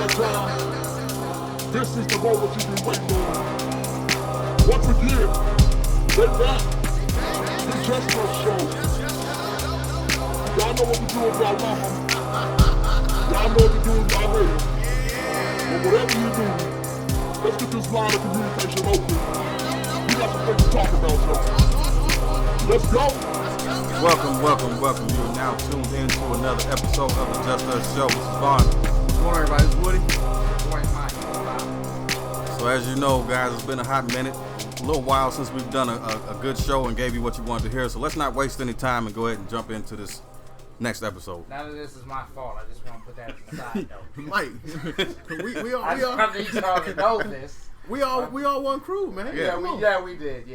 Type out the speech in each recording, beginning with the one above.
that time. This is the moment you've been waiting on. Once again, they back. The Just Us Show. Y'all know what to do if y'all love them. Y'all know what to do if y'all hate them. But whatever you do, let's get this line of communication open. We got some things to talk about, so let's go. Welcome. You are now tuned into another episode of the Just Us Show. This is Vaughn. Good morning, everybody. This is Woody. Good morning, Mike. So as you know, guys, it's been a hot minute. A little while since we've done a good show and gave you what you wanted to hear. So let's not waste any time and go ahead and jump into this next episode. None of this is my fault. I just want to put that to the side, though. Mike, we all I need y'all to know this. we all one crew, man. Yeah, we did.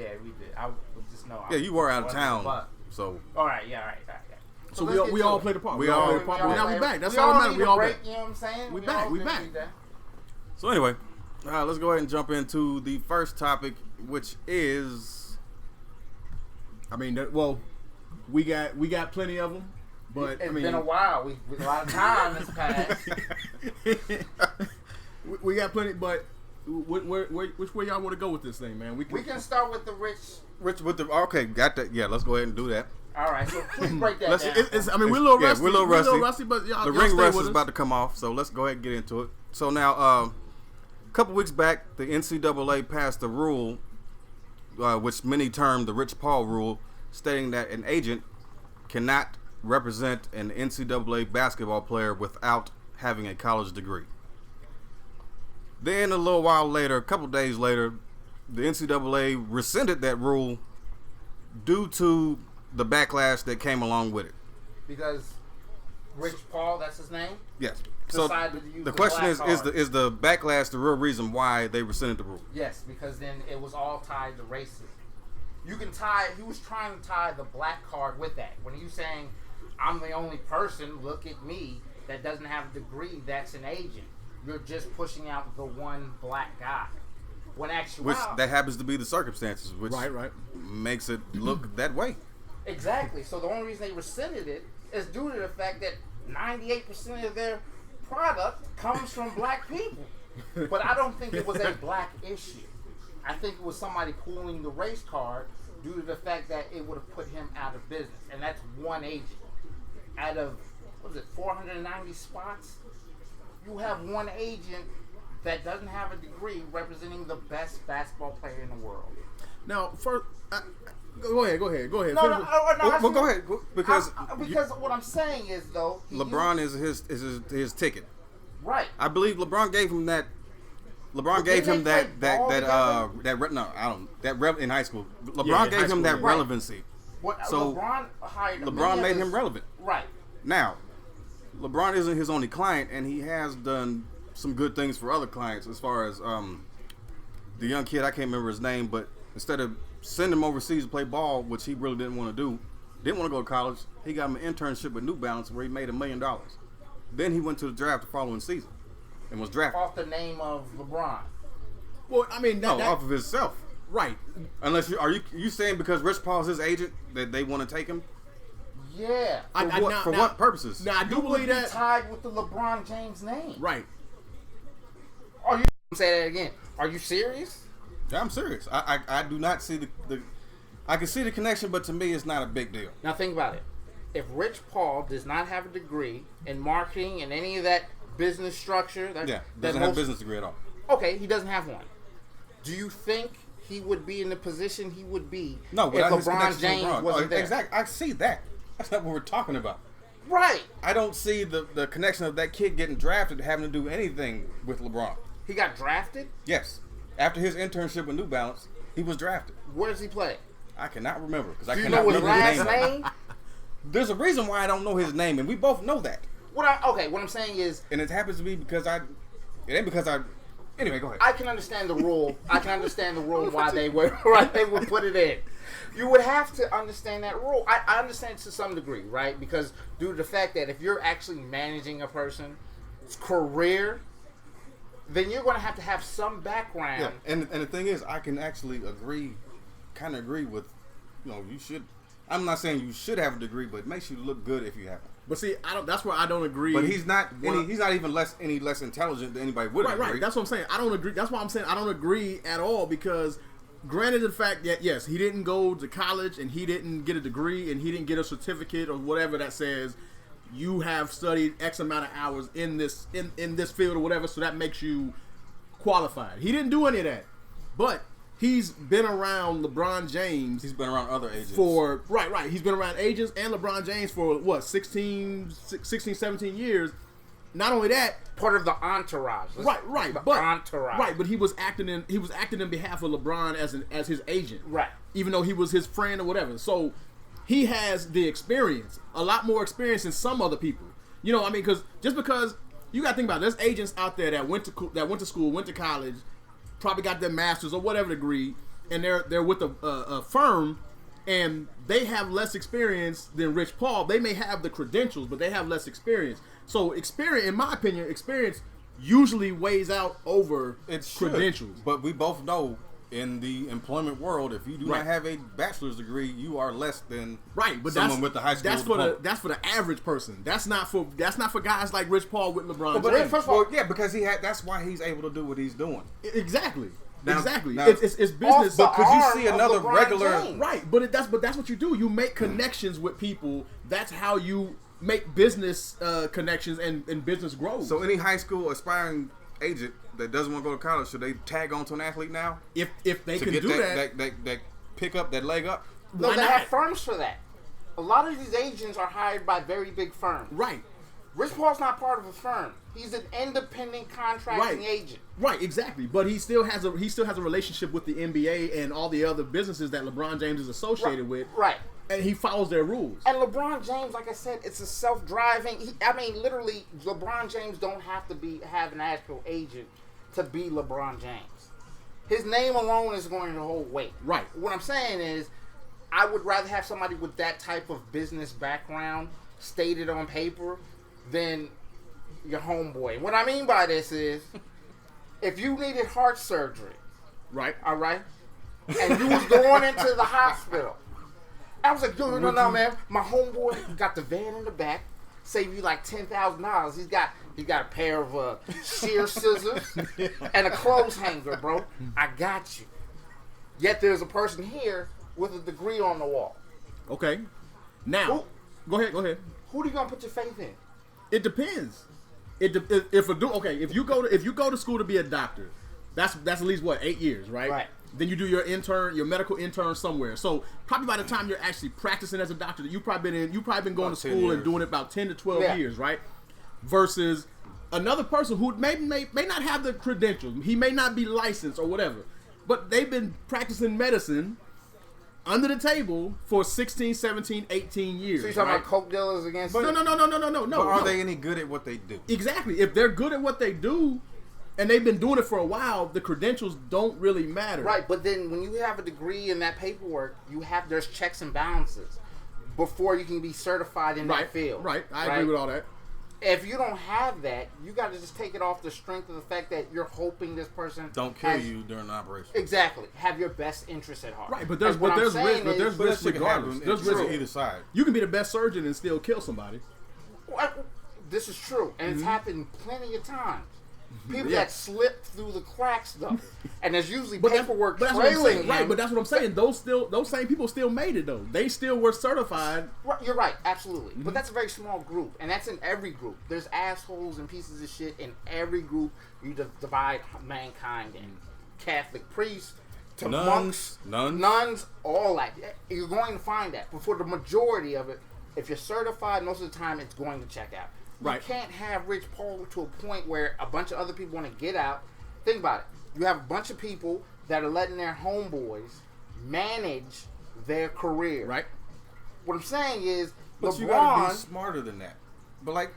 I just know. Yeah, you were out of town, so. All right. So we all played a part. We all. Now we back. That's all that matters. We all back. You know what I'm saying? We back. So anyway, let's go ahead and jump into the first topic, which is. I mean, we got plenty of them, but It's been a while. A lot of time has passed. we got plenty, but which way y'all want to go with this thing, man? We can start with the rich. Okay, got that. Yeah, let's go ahead and do that. All right, so please break that down. We're a little rusty. We're a little rusty, but y'all the ring stay rust with is us. about to come off, so let's go ahead and get into it. So now, a couple weeks back, the NCAA passed a rule, which many term the Rich Paul rule, stating that an agent cannot represent an NCAA basketball player without having a college degree. Then a little while later, a couple days later, the NCAA rescinded that rule due to the backlash that came along with it. Because Rich Paul, that's his name? Yes. So Decided to use the the question black is card. the backlash the real reason why they rescinded the rule? Yes, because then it was all tied to racism. He was trying to tie the black card with that. When he was saying, I'm the only person, look at me, that doesn't have a degree, that's an agent. You're just pushing out the one black guy. When actually, Which that happens to be the circumstances, which right. makes it look that way. Exactly. So the only reason they rescinded it is due to the fact that 98% of their product comes from black people. But I don't think it was a black issue. I think it was somebody pulling the race card due to the fact that it would have put him out of business. And that's one agent. Out of, 490 spots? You have one agent that doesn't have a degree representing the best basketball player in the world. Now, first, go ahead. No, Well, go ahead, because what I'm saying is, though, LeBron is his ticket. Right. I believe LeBron gave him that. In high school. LeBron gave him that relevancy. So LeBron made him relevant. Right. Now, LeBron isn't his only client, and he has done some good things for other clients. As far as the young kid, I can't remember his name, but instead of sending him overseas to play ball, which he really didn't want to do, didn't want to go to college, he got him an internship with New Balance where he made $1 million. Then he went to the draft the following season and was drafted. Off the name of LeBron. Well, I mean, off of himself. Right. Unless are you saying because Rich Paul's his agent that they want to take him? Yeah. For what purposes? Now, I do believe that tied with the LeBron James name. Right. Are you say that again? Are you serious? Yeah, I'm serious. I do not see the I can see the connection, but to me, it's not a big deal. Now think about it. If Rich Paul does not have a degree in marketing and any of that business structure, doesn't have a business degree at all. Okay, he doesn't have one. Do you think he would be in the position he would be if LeBron James wasn't there? Exactly. I see that. That's not what we're talking about. Right. I don't see the connection of that kid getting drafted having to do anything with LeBron. He got drafted? Yes. After his internship with New Balance, he was drafted. Where does he play? I cannot remember because I Do you cannot know his remember his last name. name? There's a reason why I don't know his name, and we both know that. What I'm saying is, and it happens to be because it ain't because I. Anyway, go ahead. I can understand the rule. Why they would put it in. You would have to understand that rule. I understand it to some degree, right? Because due to the fact that if you're actually managing a person's career, then you're going to have some background. Yeah, and the thing is, I can actually kind of agree with, you should. I'm not saying you should have a degree, but it makes you look good if you have it. But see, I don't. That's where I don't agree. But he's not. When He's not even any less intelligent than anybody would right, agree. right. That's what I'm saying. I don't agree. That's why I'm saying I don't agree at all because, granted, the fact that yes, he didn't go to college and he didn't get a degree and he didn't get a certificate or whatever that says you have studied X amount of hours in this field or whatever, so that makes you qualified. He didn't do any of that, but he's been around LeBron James. He's been around other agents for right. He's been around agents and LeBron James for what 16, 17 years. Not only that, Part of the entourage. right, The but entourage. right, but he was acting in behalf of LeBron as his agent, Right. Even though he was his friend or whatever. So he has the experience, a lot more experience than some other people. You know, I mean, because you got to think about it, there's agents out there that went to school, went to college, probably got their master's or whatever degree, and they're with a firm, and they have less experience than Rich Paul. They may have the credentials, but they have less experience. So experience, in my opinion, experience usually weighs out over credentials. But we both know in the employment world, if you do Right. not have a bachelor's degree, you are less than Right, but someone with the high school diploma. that's for the average person. That's not for guys like Rich Paul with LeBron But James. first of all- well, yeah, because that's why he's able to do what he's doing. Exactly. Now- Exactly. now- it's business. Off But could you arm see of another LeBron regular? James. Right, but that's what you do. You make connections with people. That's how you make business connections and business grows. So any high school aspiring agent that doesn't want to go to college, should they tag on to an athlete now if they to can get do that, that pick up that leg up? No, why they not? have firms for that. A lot of these agents are hired by very big firms. Right. Rich Paul's not part of a firm. He's an independent contracting Right. agent. Right, exactly. But he still has a relationship with the NBA and all the other businesses that LeBron James is associated with. Right. And he follows their rules. And LeBron James, like I said, it's a self-driving. Literally, LeBron James don't have to have an actual agent to be LeBron James. His name alone is going to hold weight. Right. What I'm saying is, I would rather have somebody with that type of business background stated on paper than your homeboy. What I mean by this is, if you needed heart surgery, Right. all right, and you was going into the hospital, I was like, no, man, my homeboy got the van in the back, save you like $10,000. He got a pair of shear scissors and a clothes hanger, bro. I got you. Yet there's a person here with a degree on the wall. Okay. Now, go ahead. Who do you gonna put your faith in? It depends. If you go to school to be a doctor, that's at least what 8 years, right? Right. Then you do your medical intern somewhere. So probably by the time you're actually practicing as a doctor, you've probably been going About to 10 school and years. doing it about 10 to 12 Yeah. years, right? Versus another person who may not have the credentials, he may not be licensed or whatever, but they've been practicing medicine under the table for 16, 17, 18 years. So you're talking right? about coke dealers against? No. But are no. they any good at what they do? Exactly. If they're good at what they do, and they've been doing it for a while, the credentials don't really matter. Right, but then when you have a degree in that paperwork, there's checks and balances before you can be certified in that field. Right. I agree with all that. If you don't have that, you got to just take it off the strength of the fact that you're hoping this person Don't kill has- you during the operation. Exactly. Have your best interest at heart. Right, but there's And what I'm risk. saying But there's is- But risk that shit can regardless. happen. There's It's risk true either side. You can be the best surgeon and still kill somebody. Well, this is true, and it's happened plenty of times. People Yeah. that slip through the cracks, though, and there's usually But paperwork that's what I'm trailing saying. Right, him. but that's what I'm saying. Those same people still made it though. They still were certified. Right, you're right, absolutely. Mm-hmm. But that's a very small group, and that's in every group. There's assholes and pieces of shit in every group you divide mankind in. Catholic priests to monks, Nuns. all that. You're going to find that. But for the majority of it, if you're certified, most of the time it's going to check out. Right. You can't have Rich Paul to a point where a bunch of other people want to get out. Think about it. You have a bunch of people that are letting their homeboys manage their career. Right. What I'm saying is, But you gotta be LeBron. smarter than that. But like,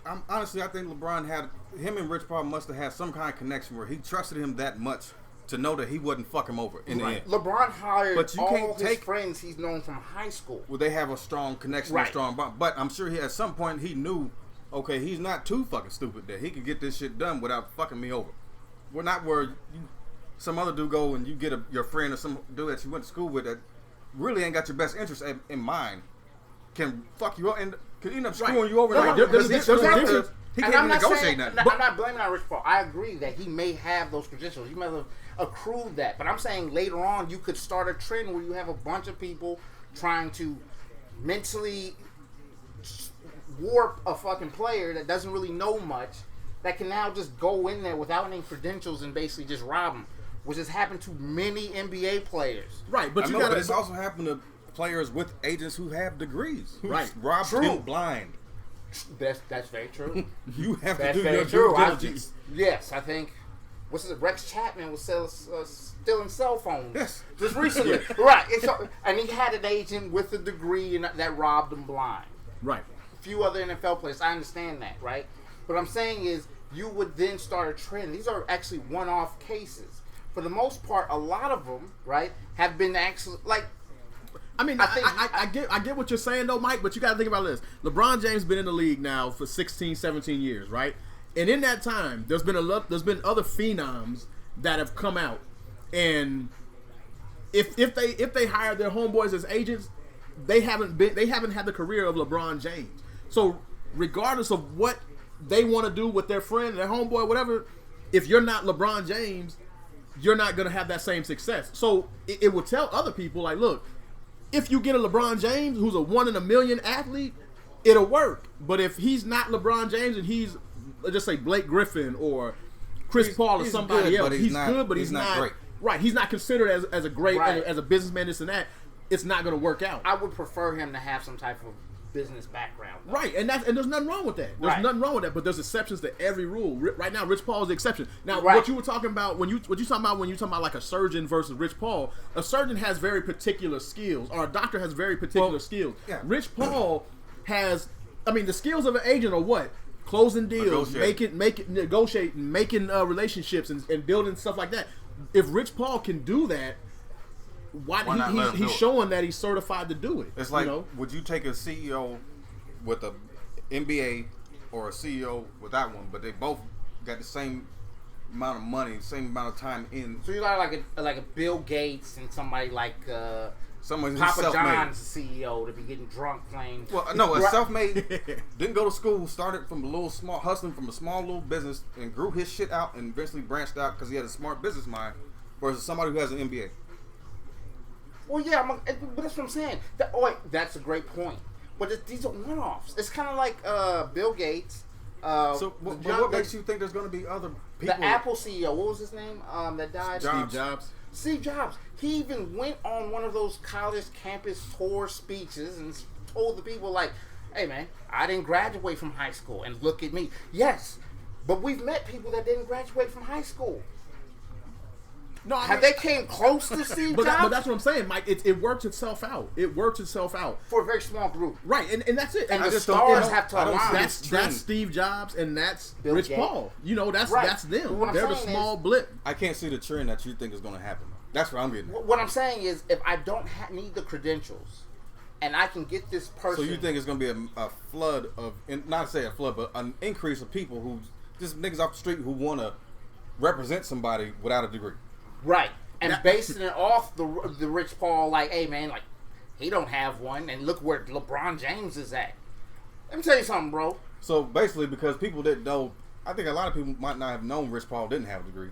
I'm honestly, I think LeBron him and Rich Paul must have had some kind of connection where he trusted him that much to know that he wouldn't fuck him over in the end. LeBron hired But you all can't his take- friends he's known from high school. Well, they have a strong connection, a Right. strong bond. But I'm sure at some point he knew, okay, he's not too fucking stupid that he could get this shit done without fucking me over. We're not where some other dude go and you get your friend or some dude that you went to school with that really ain't got your best interest in mind can fuck you up. And could end up Right. screwing you over. Right. There's a difference. He And can't I'm even not negotiate saying, nothing. I'm not blaming on Rich Paul. I agree that he may have those credentials. He may have accrued that. But I'm saying later on, you could start a trend where you have a bunch of people trying to mentally warp a fucking player that doesn't really know much, that can now just go in there without any credentials and basically just rob them, which has happened to many NBA players. Right, but I you know, got but it's also happened to players with agents who have degrees. Who Right. robbed True. him blind. That's very true. You have to That's do very your true. due diligence. Yes, I think. What's it? Rex Chapman was stealing cell phones. Yes. Just recently, right? And he had an agent with a degree and that robbed him blind. right. A few other NFL players. I understand that, right? What I'm saying is, you would then start a trend. These are actually one-off cases. For the most part, a lot of them, right, have been actually like. I mean, I get what you're saying though, Mike, but you got to think about this. LeBron James been in the league now for 16, 17 years, right? And in that time, there's been other phenoms that have come out, and if they hire their homeboys as agents, they haven't had the career of LeBron James. So regardless of what they want to do with their friend, their homeboy, whatever, if you're not LeBron James, you're not gonna have that same success. So it will tell other people like, look, if you get a LeBron James who's a 1 in a million athlete, it'll work. But if he's not LeBron James and he's, let's just say Blake Griffin or Chris Paul or he's somebody good, else, but he's not- good, but he's not not great. Right, he's not considered as a great Right. as a businessman, this and that. It's not going to work out. I would prefer him to have some type of business background. Though. Right, and there's nothing wrong with that. There's Right. nothing wrong with that, but there's exceptions to every rule. Right now, Rich Paul is the exception. Now, Right. what you were talking about when you talking about like a surgeon versus Rich Paul, a surgeon has very particular skills, or a doctor has very particular skills. yeah. Rich Paul has, I mean, the skills of an agent are what? Closing deals, negotiating, making relationships, and building stuff like that. If Rich Paul can do that, Why not let him do he's it? showing that he's certified to do it. It's like, you know? would you take a CEO with a MBA or a CEO without one, but they both got the same amount of money, same amount of time in? So you got like a Bill Gates and somebody like Someone who's Papa self-made. John's CEO to be getting drunk playing. Well, no, a Right. self-made, didn't go to school, started from a little small, hustling from a small little business, and grew his shit out, and eventually branched out because he had a smart business mind, versus somebody who has an MBA. Well, yeah, but that's what I'm saying. That's a great point. But these are one-offs. It's kind of like Bill Gates. So, what makes you think there's going to be other people? The Apple CEO, what was his name? That died. Jobs. Steve Jobs. Steve Jobs. He even went on one of those college campus tour speeches and told the people like, "Hey, man, I didn't graduate from high school, and look at me." Yes, but we've met people that didn't graduate from high school. No, I Have mean- they came close to Steve But, Jobs? but that's what I'm saying, Mike. It works itself out. It works itself out. For a very small group. Right, and that's it. And I the just don't- stars you know, have to I don't align. see That's It's trend. Steve Jobs and that's Bill Rich Gates. Paul. You know, that's Right. that's them. But what I'm They're the saying small is- blip. I can't see the trend that you think is going to happen. That's what I'm getting at. What I'm saying is, if I don't need the credentials, and I can get this person. So you think it's going to be a flood of, not to say a flood, but an increase of people who, just niggas off the street who want to represent somebody without a degree. Right. And That- basing it off the Rich Paul, like, hey man, like, he don't have one, and look where LeBron James is at. Let me tell you something, bro. So basically, because people didn't know, I think a lot of people might not have known Rich Paul didn't have a degree.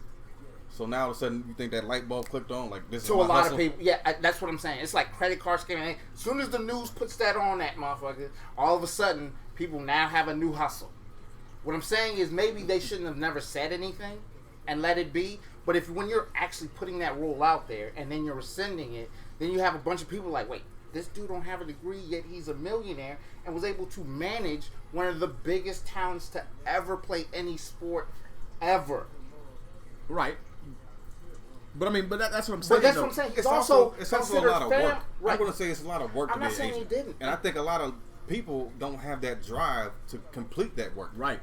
So now all of a sudden, you think that light bulb clicked on, like this To is a my lot hustle? of people, yeah, that's what I'm saying. It's like credit card scamming. As soon as the news puts that on that motherfucker, all of a sudden, people now have a new hustle. What I'm saying is maybe they shouldn't have never said anything and let it be. But if when you're actually putting that rule out there and then you're rescinding it, then you have a bunch of people like, wait, this dude don't have a degree yet he's a millionaire and was able to manage one of the biggest talents to ever play any sport ever. Right. But I mean, that's what I'm saying. But that's though. what I'm saying. It's also a considered lot of fam- work. Right. I'm going to say it's a lot of work I'm to be not an saying agent. he didn't. And I think a lot of people don't have that drive to complete that work. Right.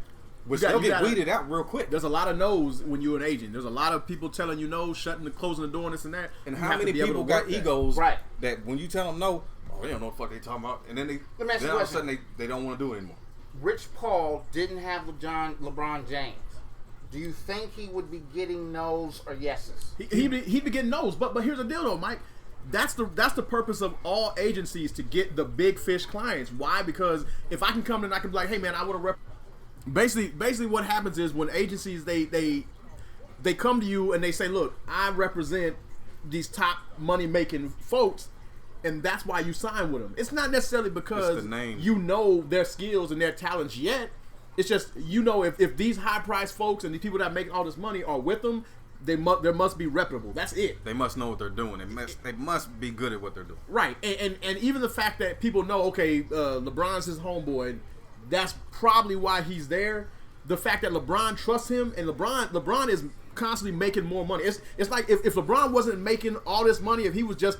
Which You they'll gotta- get weeded out real quick. There's a lot of no's when you're an agent. There's a lot of people telling you no, shutting and closing the door and this and that. And You how have to many be able people to got work that. egos Right. that when you tell them no, oh, they don't know what the fuck they talking about, and then Let me ask you then a all of a question. sudden they don't want to do it anymore. Rich Paul didn't have LeBron James. Do you think he would be getting no's or yeses? He'd be getting no's. But here's the deal though, Mike. that's the purpose of all agencies, to get the big fish clients. Why? Because if I can come in and I can be like, hey man, I want to rep. Basically, what happens is when agencies they come to you and they say, look, I represent these top money making folks, and that's why you sign with them. It's not necessarily because It's the name. you know their skills and their talents yet. It's just, you know, if these high priced folks and the people that make all this money are with them, there must be reputable. That's it. They must know what they're doing. They must be good at what they're doing. Right, and even the fact that people know, okay, LeBron's his homeboy, that's probably why he's there. The fact that LeBron trusts him, and LeBron is constantly making more money. It's like if LeBron wasn't making all this money, if he was just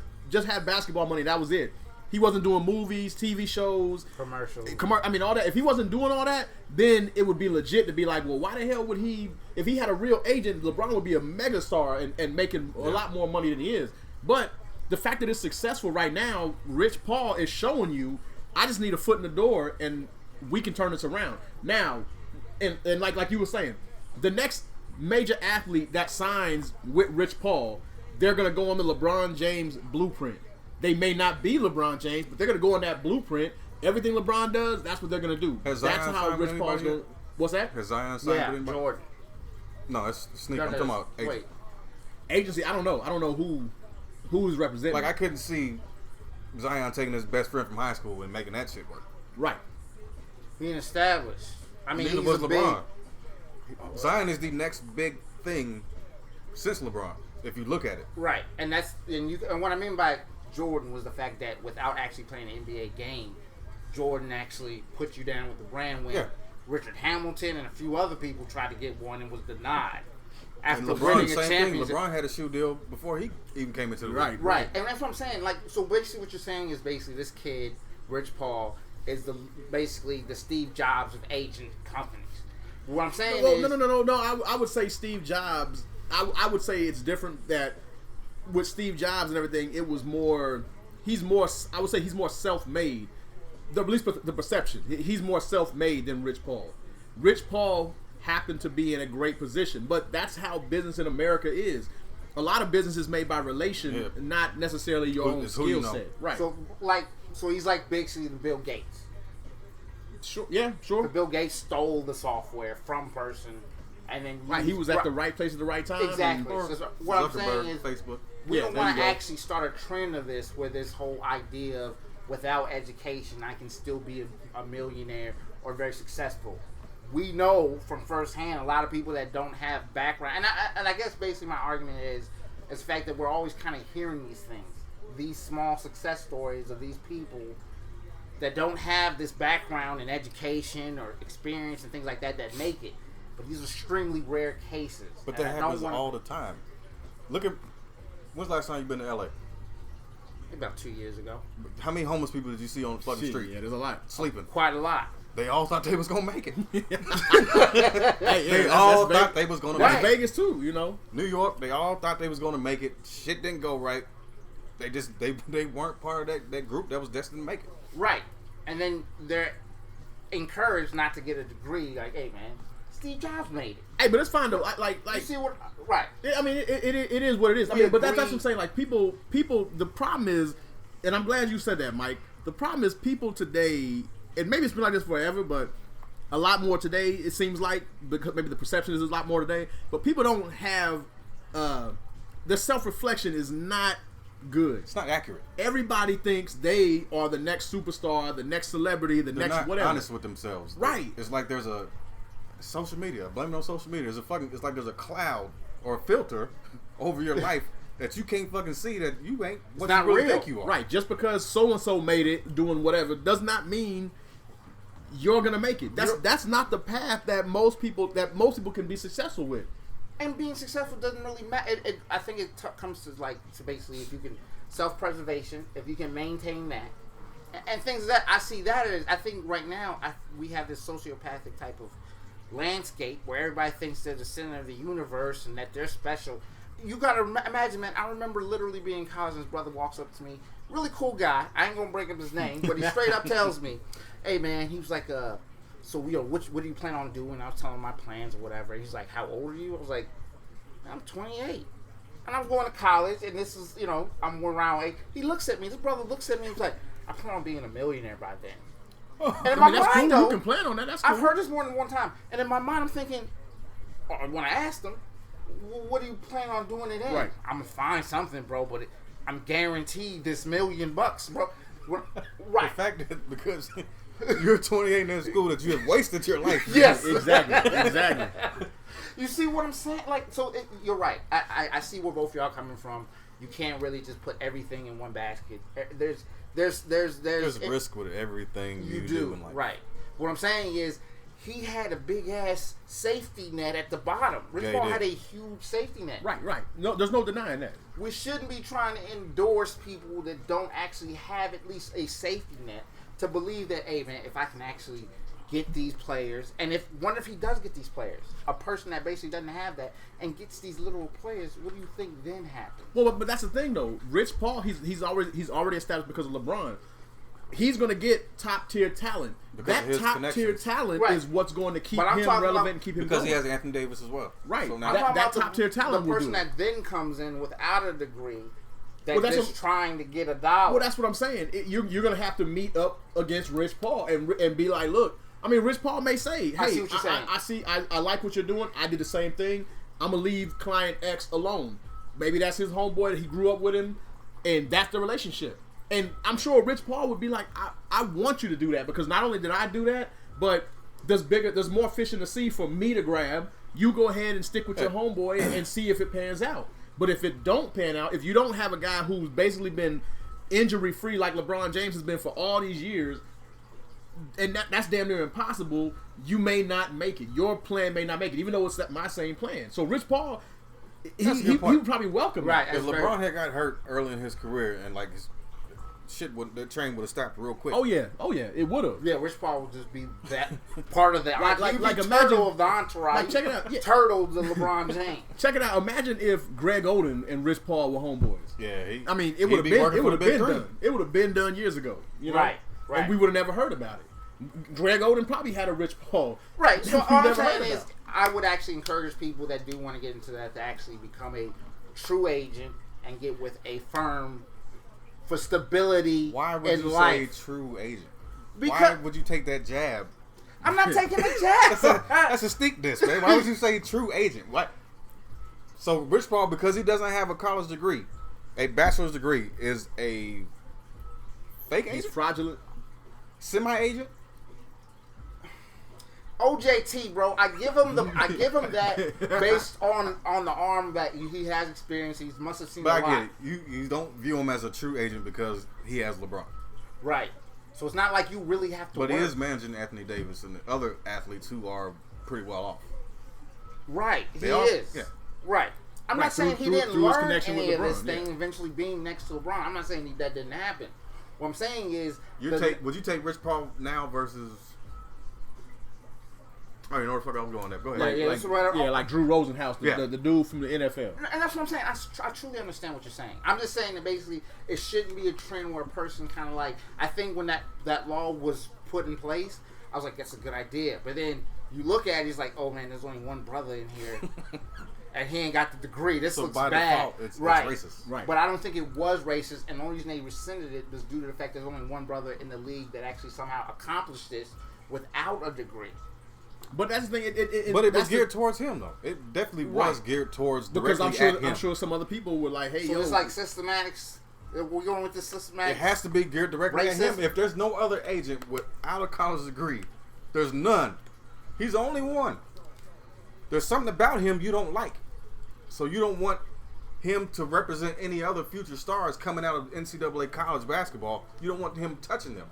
had basketball money, that was it. He wasn't doing movies, TV shows, Commercials. I mean, all that. If he wasn't doing all that, then it would be legit to be like, well, why the hell would he? If he had a real agent, LeBron would be a megastar and making a lot more money than he is. But the fact that it's successful right now, Rich Paul is showing you, I just need a foot in the door and we can turn this around. Now, and like you were saying, the next major athlete that signs with Rich Paul, they're going to go on the LeBron James blueprint. They may not be LeBron James, but they're going to go on that blueprint. Everything LeBron does, that's what they're going to do. Has That's Zion how signed Rich with Paul's anybody going. What's that? Has Zion signed Yeah, with anybody? Jordan. No, it's Sneak. No, I'm talking about agent. wait. Agency, I don't know. I don't know who's representing. Like, I couldn't see Zion taking his best friend from high school and making that shit work. Right. Being established. I mean, Neither he's was a LeBron. big. Zion is the next big thing since LeBron, if you look at it. Right, and what I mean by Jordan was the fact that without actually playing an NBA game, Jordan actually put you down with the brand when Yeah. Richard Hamilton and a few other people tried to get one and was denied. And After LeBron, winning a same thing. championship. LeBron had a shoe deal before he even came into the league. Right, and that's what I'm saying. Like, so basically, what you're saying is basically this kid, Rich Paul, is basically the Steve Jobs of agent companies. What I'm saying is, No. I would say Steve Jobs. I would say it's different that with Steve Jobs and everything, it was more. He's more. I would say he's more self-made. At least the perception. He's more self-made than Rich Paul. Rich Paul happened to be in a great position, but that's how business in America is. A lot of business is made by relation, not necessarily your own It's who you skill know. set. Right. so he's like basically the Bill Gates. Sure. Yeah. Sure. Bill Gates stole the software from person, and then Right. He was at the right place at the right time. Exactly. Or So what I'm Zuckerberg, saying is, Facebook. we Yeah, don't there want you to go. actually start a trend of this, where this whole idea of without education, I can still be a millionaire or very successful. We know from firsthand a lot of people that don't have background, and I guess basically my argument is the fact that we're always kind of hearing these things, these small success stories of these people that don't have this background in education or experience and things like that make it. But these are extremely rare cases. But And that I don't happens wanna- all the time. Look at, when's the last time you been to LA? About 2 years ago. How many homeless people did you see on the fucking Shit, street yeah, there's a lot. sleeping? Quite a lot. They all thought they was gonna make it. Hey, They yeah, all that's thought they was gonna Right. make That's it. Vegas too, you know. New York, they all thought they was gonna make it. Shit didn't go right. They just they weren't part of that group that was destined to make it. Right. And then they're encouraged not to get a degree. Like, hey, man, Steve Jobs made it. Hey, but it's fine though. Like You see what? Right. I mean, it is what it is. I We mean, but that's agree. what I'm saying. Like people. The problem is, and I'm glad you said that, Mike. The problem is people today, and maybe it's been like this forever, but a lot more today. It seems like because maybe the perception is a lot more today. But people don't have their self-reflection is not good. It's not accurate. Everybody thinks they are the next superstar, the next celebrity, the They're next not whatever. honest with themselves. Right. It's like there's a social media. Blame it on social media. It's like there's a cloud or a filter over your life that you can't fucking see that you ain't what not you really real. think you are. Right, just because so and so made it doing whatever does not mean you're gonna make it. That's not the path that most people can be successful with. And being successful doesn't really matter. I think it comes to basically if you can self-preservation, if you can maintain that, and things that I see that as. I think right now we have this sociopathic type of landscape where everybody thinks they're the center of the universe and that they're special. You gotta imagine, man. I remember literally being in college. His brother walks up to me, really cool guy. I ain't gonna break up his name, but he straight up tells me, "Hey, man," he was like, so what do you plan on doing?" I was telling him my plans or whatever. He's like, "How old are you?" I was like, "I'm 28." and I'm going to college, and this is, I'm around 8. He looks at me. This brother looks at me. He's like, I plan on being a millionaire by then. And in my that's mind, cool. though, You can plan on that. That's cool. I've heard this more than one time. And in my mind, I'm thinking, when I asked him, what do you plan on doing it in? Right. I'm going to find something, bro, but I'm guaranteed this $1 million, bro. Right. The fact that because you're 28 in school that you have wasted your life. Yes. Exactly. You see what I'm saying? Like, so you're right. I see where both y'all coming from. You can't really just put everything in one basket. There's risk with everything you do in life. Right. What I'm saying is, he had a big ass safety net at the bottom. Rich Paul had a huge safety net. Right. No, there's no denying that. We shouldn't be trying to endorse people that don't actually have at least a safety net to believe that, hey man, if I can actually get these players, and wonder if he does get these players, a person that basically doesn't have that and gets these little players, what do you think then happens? Well, but that's the thing though. Rich Paul, he's already established because of LeBron. He's going to get top tier talent. Because that top tier talent is what's going to keep him relevant and keep him because going. he has Anthony Davis as well. Right. So now that top tier talent the will do person it. that then comes in without a degree that's Well, just trying to get a dollar. Well, that's what I'm saying. You're going to have to meet up against Rich Paul and be like, look, I mean, Rich Paul may say, hey, I see what you're saying. I like what you're doing. I did the same thing. I'm going to leave client X alone. Maybe that's his homeboy that he grew up with him, and that's the relationship. And I'm sure Rich Paul would be like, I want you to do that because not only did I do that, but there's more fish in the sea for me to grab. You go ahead and stick with your homeboy and see if it pans out. But if it don't pan out, if you don't have a guy who's basically been injury free like LeBron James has been for all these years, and that's damn near impossible, you may not make it. Your plan may not make it, even though it's my same plan. So Rich Paul, he would probably welcome it. Right. If LeBron had got hurt early in his career and like his the train would have stopped real quick. Oh yeah, it would have. Yeah, Rich Paul would just be that part of that. like imagine imagine of the entourage. Like, check it out. Yeah. Turtle to LeBron James. Check it out. Imagine if Greg Oden and Rich Paul were homeboys. Yeah, I mean, it would have been done. It would have been done years ago. You know? Right. And we would have never heard about it. Greg Oden probably had a Rich Paul. Right. So we all I'm never saying heard is, about. I would actually encourage people that do want to get into that to actually become a true agent and get with a firm for stability. Why would in you life. say true agent? Because Why would you take that jab? I'm not taking a jab. That's a sneak diss, man. Why would you say true agent? What? So Rich Paul, because he doesn't have a college degree, a bachelor's degree, is a fake agent? He's fraudulent. Semi-agent? OJT, bro, I give him that based on the arm that he has experience. He must have seen But a I lot. get it. You don't view him as a true agent because he has LeBron. Right. So it's not like you really have to But work. he is managing Anthony Davis and the other athletes who are pretty well off. Right. He They are? is. Yeah. Right. I'm Right, not saying he through didn't his learn connection any with of this LeBron, thing yeah. eventually being next to LeBron. I'm not saying that didn't happen. What I'm saying is Would you take Rich Paul now versus? Oh, you know where the fuck I was going there. Go ahead. Like Drew Rosenhaus, the dude from the NFL. And that's what I'm saying. I truly understand what you're saying. I'm just saying that basically it shouldn't be a trend where a person kind of like, I think when that law was put in place, I was like, that's a good idea. But then you look at it, he's like, oh man, there's only one brother in here. And he ain't got the degree. This So looks by bad. default, it's right. racist. Right. But I don't think it was racist. And the only reason they rescinded it was due to the fact there's only one brother in the league that actually somehow accomplished this without a degree. But that's the thing. It was geared towards him, though. It definitely was geared towards because directly at him. I'm sure some other people were like, "Hey, So it's like systematics. We're going with the systematic. It has to be geared directly at him. Racism. If there's no other agent without a college degree, there's none. He's the only one. There's something about him you don't like. So you don't want him to represent any other future stars coming out of NCAA college basketball. You don't want him touching them.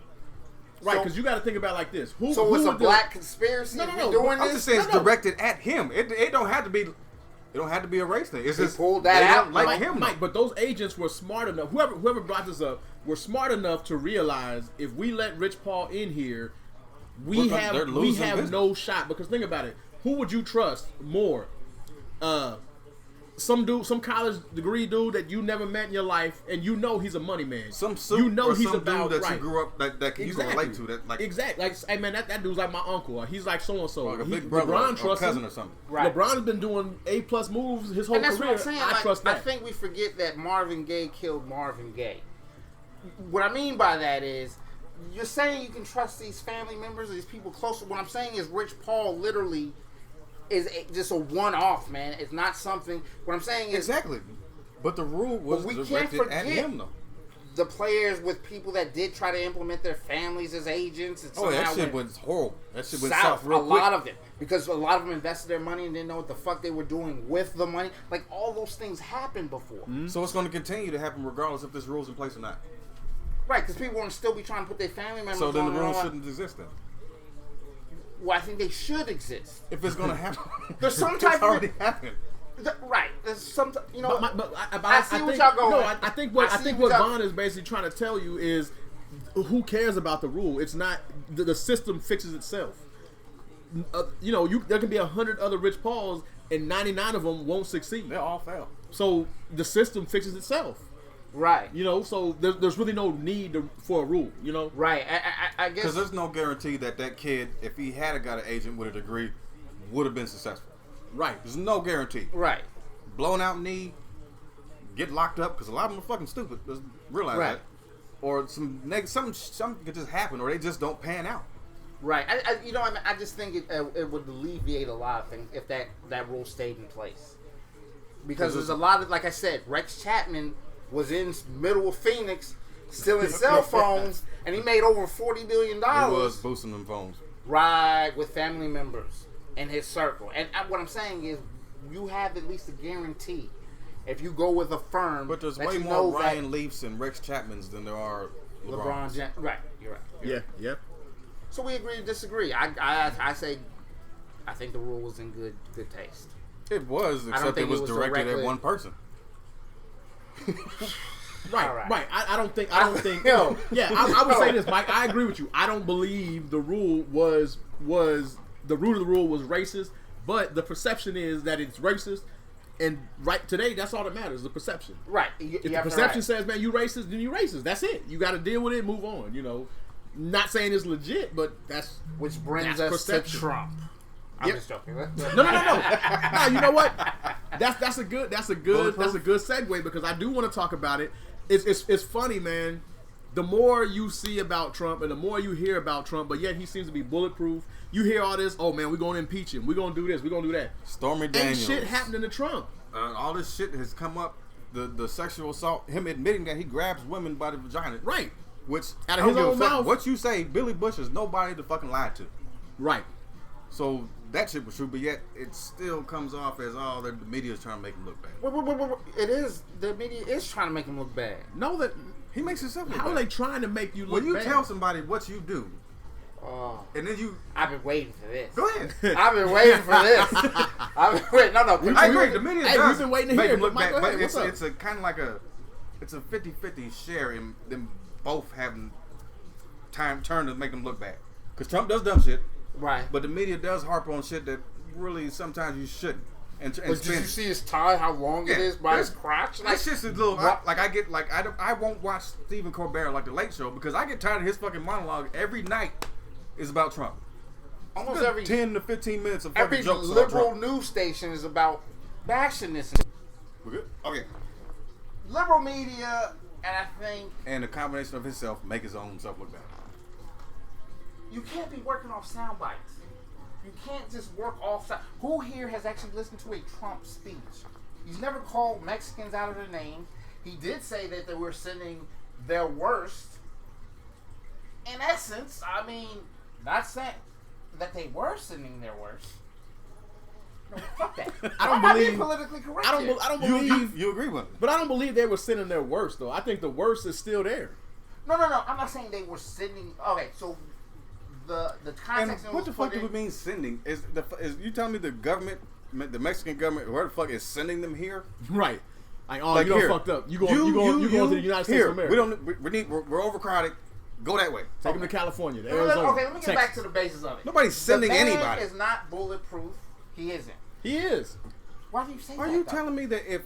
right? Because you got to think about it like this. Who it's a would black conspiracy. No, if no, you're no. doing I'm this. just saying it's directed at him. It don't have to be. It don't have to be a race thing. It's They just pulled that they out, don't like Mike. him. Mike, but those agents were smart enough. Whoever brought this up were smart enough to realize if we let Rich Paul in here, we They're have losing business. no shot. Because think about it. Who would you trust more? some college degree dude that you never met in your life, and you know he's a money man. Some suit you know or he's some about dude that right. you grew up that you can relate to. That like exactly. Like, hey man, that dude's like my uncle. Or he's like so and so. like a big brother or trusts cousin him. or something. Right. LeBron's been doing A+ moves his whole And that's career. what I'm saying. I Like, trust that. I think we forget that Marvin Gaye killed Marvin Gaye. What I mean by that is, you're saying you can trust these family members, these people close. What I'm saying is, Rich Paul literally is just a one-off, man. It's not something. What I'm saying is Exactly. But the rule was we can't directed at forget him, though. the players with people that did try to implement their families as agents. And Oh, that somehow shit went was horrible. That shit went south. south real A quick. lot of them, because a lot of them invested their money and didn't know what the fuck they were doing with the money. Like, all those things happened before. So it's going to continue to happen regardless if this rule's in place or not. Right, because people want to still be trying to put their family members So then on the and rule all that. shouldn't exist then. Well, I think they should exist. If it's going to happen. There's some it's type of- already happened. Right. There's some, you know. I see what think, y'all going. No, I think what I see what what y'all- Vaughn is basically trying to tell you is, who cares about the rule? It's not the system fixes itself. You know, there can be 100 other Rich Pauls, and 99 of them won't succeed. They'll all fail. So the system fixes itself. Right. You know, so there's really no need for a rule. You know, Right. I guess. Because there's no guarantee that kid, if he had got an agent with a degree, would have been successful. right? There's no guarantee. Right. Blown out knee, get locked up, because a lot of them are fucking stupid. Just realize Right. that. Or something could just happen, or they just don't pan out. Right. I just think it would alleviate a lot of things if that rule stayed in place. Because there's a lot of, like I said, Rex Chapman was in middle of Phoenix stealing cell phones, and he made over $40 billion. He was boosting them phones. Right, with family members in his circle. And what I'm saying is, you have at least a guarantee if you go with a firm. But there's that way you more know Ryan Leafs and Rex Chapmans than there are LeBron LeBrons. James. Right, you're right. Yeah, yeah. So we agree to disagree. I say, I think the rule was in good taste. It was, except think it was it was directed directly- at one person. Right, All right. right. I don't think. Yo. Yeah, I would say this, Mike. I agree with you. I don't believe the rule was the root of the rule was racist, but the perception is that it's racist. And right today, that's all that matters, the perception. Right. If the perception says, man, you racist, then you racist. That's it. You got to deal with it and move on, you know. Not saying it's legit, but that's... Which brings That's us perception. to Trump. I'm Yep. just joking. No. No, you know what? That's a good segue, because I do want to talk about it. It's funny, man. The more you see about Trump and the more you hear about Trump, but yet he seems to be bulletproof. You hear all this, oh man, we're going to impeach him. We're going to do this. We're going to do that. Stormy Ain't Daniels. shit happening to Trump. All this shit has come up. The sexual assault, him admitting that he grabs women by the vagina. Right. Which, Out I of don't his give a own fuck. mouth. What you say, Billy Bush is nobody to fucking lie to. Right. So that shit was true, but yet it still comes off as, oh, the media is trying to make him look bad. It is. The media is trying to make him look bad. Know that. He makes himself look How are bad. they trying to make you look When you bad? tell somebody what you do, Oh, and then you I've been waiting for this. go ahead. I've been waiting for this. I've been waiting. No. I agree. The media Hey, does we've been waiting to make hear, him look but Mike, bad, go ahead. but it's What's up? a kind of like a 50-50 share in them both having time turn to make them look bad. Because Trump does dumb shit, Right. but the media does harp on shit that really sometimes you shouldn't. And But did you spin. see his tie? How long it Yeah, is by yeah. his crotch? That's just a little. What? I won't watch Stephen Colbert like the Late Show because I get tired of his fucking monologue every night. Is about Trump. Almost Good every 10 to 15 minutes of fucking every jokes about liberal Trump. news station is about bashing this. We're good. Okay. Liberal media, and I think And the combination of himself make his own self look bad. you can't be working off sound bites. You can't just work off. Who here has actually listened to a Trump speech? He's never called Mexicans out of their names. He did say that they were sending their worst. In essence, I mean, not saying that they were sending their worst. No, fuck that. I don't might be believe- politically correct. I don't You believe. you agree with him? But I don't believe they were sending their worst, though. I think the worst is still there. No. I'm not saying they were sending. Okay, so the And context. what the fuck do we mean sending? Is you telling me the government, the Mexican government, where the fuck is sending them here? Right. Like, oh, Like you done here. fucked up. You going to the United States here. of America. We're overcrowded. Go that way. Take them to California, to Okay, Arizona, let me get back to the basis of it. Nobody's sending the man anybody. is not bulletproof. He isn't. He is. Why do you say Are that? you though? telling me that if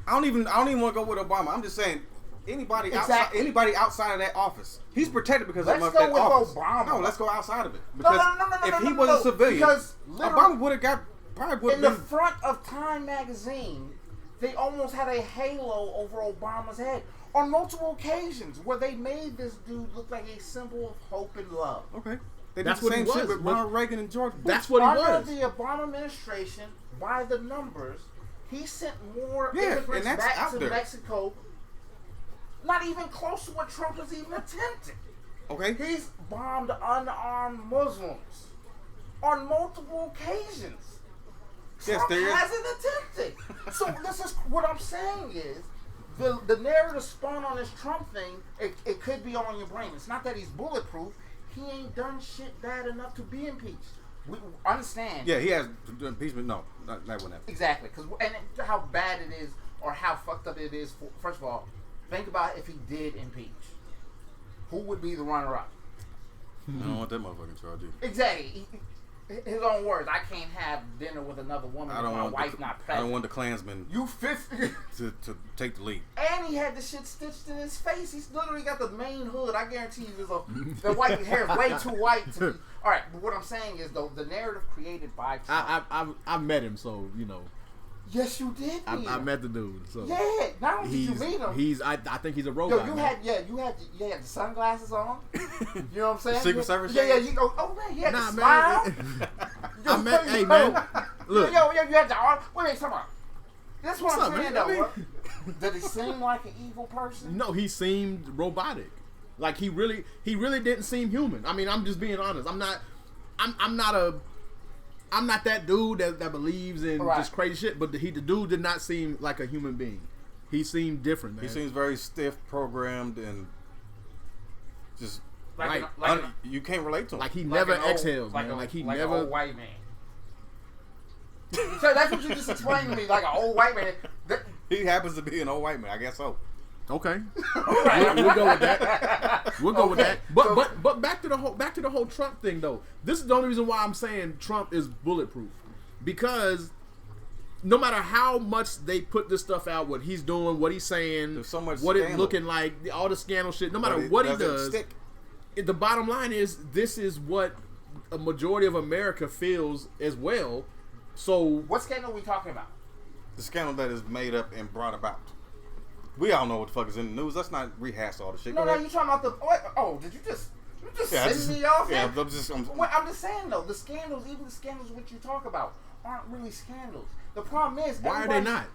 I don't even want to go with Obama? I'm just saying anybody Exactly. outside of that office, he's protected because Let's of go that with office. Obama. No, let's go outside of it. No, Because no, if he was a civilian, because Obama would have got probably would in have the been. front of Time magazine, they almost had a halo over Obama's head on multiple occasions where they made this dude look like a symbol of hope and love. Okay, they That's did the what he same shit was, with but- Ronald Reagan and George Bush. That's what he Under was. the Obama administration, by the numbers, he sent more Yeah, immigrants and that's back out to there. Mexico. Not even close to what Trump has even attempted. Okay, He's bombed unarmed Muslims on multiple occasions. Yes, Trump there is. hasn't attempted. So this is what I'm saying is the narrative spun on this Trump thing. It could be on your brain. It's not that he's bulletproof. He ain't done shit bad enough to be impeached. We understand. yeah, he has impeachment. No, that wouldn't happen. Exactly. How bad it is or how fucked up it is. First of all, think about if he did impeach. Who would be the runner-up? I don't want that motherfucking charge. Either. Exactly. His own words. I can't have dinner with another woman I if don't my want wife's the, not I present. don't want the Klansmen You 50. to take the lead. And he had the shit stitched in his face. He's literally got the main hood. I guarantee you, the white hair is way too white to be. All right, but what I'm saying is though, the narrative created by Trump. I met him, so you know. Yes, you did. I met the dude, so Yeah. Not only did you meet him. I think he's a Yo, robot. you man. had the sunglasses on. You know what I'm saying? Secret Service Yeah, shades? you go. Oh man, he had Nah, the smile. man. Yo, I met. yo, Hey, man. Look. Yo, you had the arm. Wait, come on. That's what What's I'm up, saying, man? though. I mean- bro. Did he seem like an evil person? No, he seemed robotic. Like he really didn't seem human. I mean, I'm just being honest. I'm not that dude that believes in Right. just crazy shit. But the dude did not seem like a human being. He seemed different, man. He seems very stiff, programmed, and just Like, Right. you can't relate to him. like he like never an old- exhales, like man. a- Like he like never. an old white man. So that's what you just explained to me, like an old white man. He happens to be an old white man. I guess so. Okay, Right. we'll go with that. We'll go with Okay, that. But so- but back to the whole Trump thing though. This is the only reason why I'm saying Trump is bulletproof, because no matter how much they put this stuff out, what he's doing, what he's saying, There's so much what it's scandal. looking like, all the scandal shit. No matter But it what he doesn't does, stick. the bottom line is this is what a majority of America feels as well. So What scandal are we talking about? The scandal that is made up and brought about. We all know what the fuck is in the news. Let's not rehash all the shit. No, Go no, ahead. you talking about the? Did you just Yeah, send me off? yeah, here? I'm Well, I'm just saying though, the scandals, even the scandals which you talk about, aren't really scandals. The problem is, why are they everybody- not?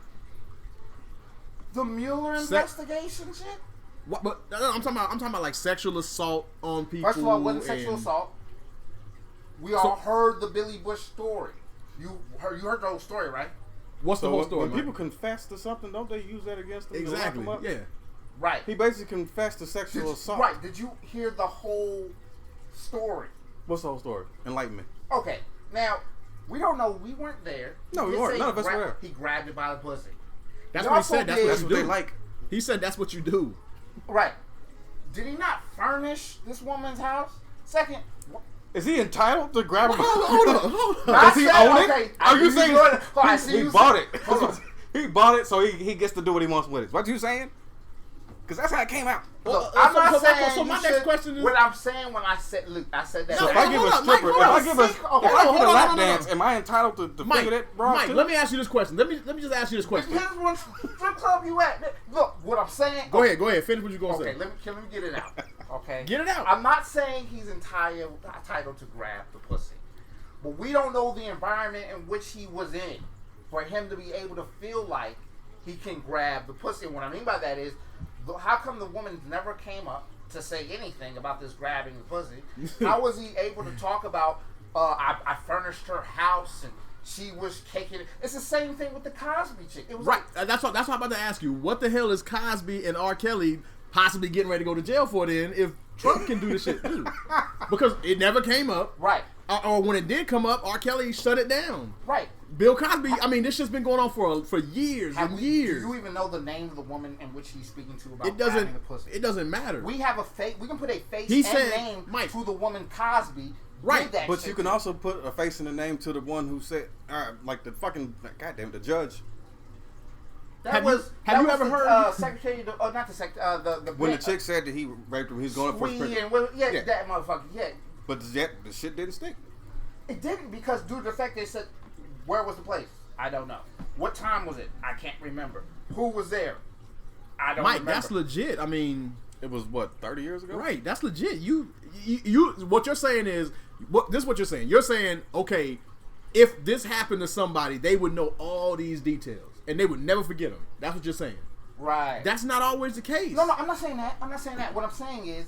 The Mueller investigation shit. What, but no, I'm talking about like sexual assault on people. First of all, it wasn't sexual and- assault. We all heard the Billy Bush story. You heard the whole story, right? What's the So whole when, story? when Mike? people confess to something, don't they use that against them? to lock Exactly. them up? Yeah. Right. He basically confessed to Did sexual you- assault. right. Did you hear the whole story? What's the whole story? Enlighten me. Okay. Now, we don't know. We weren't there. No, we He weren't. said None he of us were there. He grabbed it by the pussy. That's He what he also said. That's did- what That's you what do. they like. He said that's what you do. Right. Did he not furnish this woman's house? Second, Is he entitled to grab a Hold on. Does he I own said, it? okay, Are you saying he he bought it? Hold on. He bought it, so he gets to do what he wants with it. What you saying? Because that's how it came out. Look, So- I'm so- not so my- saying so my you next should- question is- what I'm saying when I said, look, I said that. So if No, I give hold a on, Mike, stripper, hold if I on, give a Mike, lap hold on. dance, am I entitled to Mike, figure that bra Mike, too? let me ask you this question. Let me just ask you this question. Here's one strip club you at. Look, what I'm saying. Go ahead. Finish what you're gonna Okay, say. let me get it out. Okay, Get it out. I'm not saying he's entitled to grab the pussy, but we don't know the environment in which he was in for him to be able to feel like he can grab the pussy. And what I mean by that is, how come the woman never came up to say anything about this grabbing the pussy? How was he able to talk about? I furnished her house and she was caking it. It's the same thing with the Cosby chick. It was Right. like, That's what I'm about to ask you. What the hell is Cosby and R. Kelly possibly getting ready to go to jail for then if Trump can do the shit too? Because it never came up. right, Or when it did come up, R. Kelly shut it down. right. Bill Cosby, I mean, this shit's been going on for years Have and we- years. Do you even know the name of the woman in which he's speaking to about It grabbing doesn't. the pussy? It doesn't matter. We have a face. We can put a face He and said- name Mike. to the woman Cosby Right, did that But shit you can to also put a face and a name to the one who said, like the fucking, goddamn, the judge. That Have you- was have you was ever the, heard- Secretary? Not the secretary. The When the bitch, chick said that he raped him, he's going up for his Sweet prison. and yeah, Yeah. that motherfucker. Yeah, But yet the shit didn't stick. it didn't because due to the fact they said, where was the place? I don't know. What time was it? I can't remember. Who was there? I don't Mike, remember. that's legit. I mean, It was what, 30 years ago? right? That's legit. You what you're saying is this is what you're saying. You're saying, okay, if this happened to somebody, they would know all these details and they would never forget them. That's what you're saying. Right. That's not always the case. No, I'm not saying that. I'm not saying that. What I'm saying is,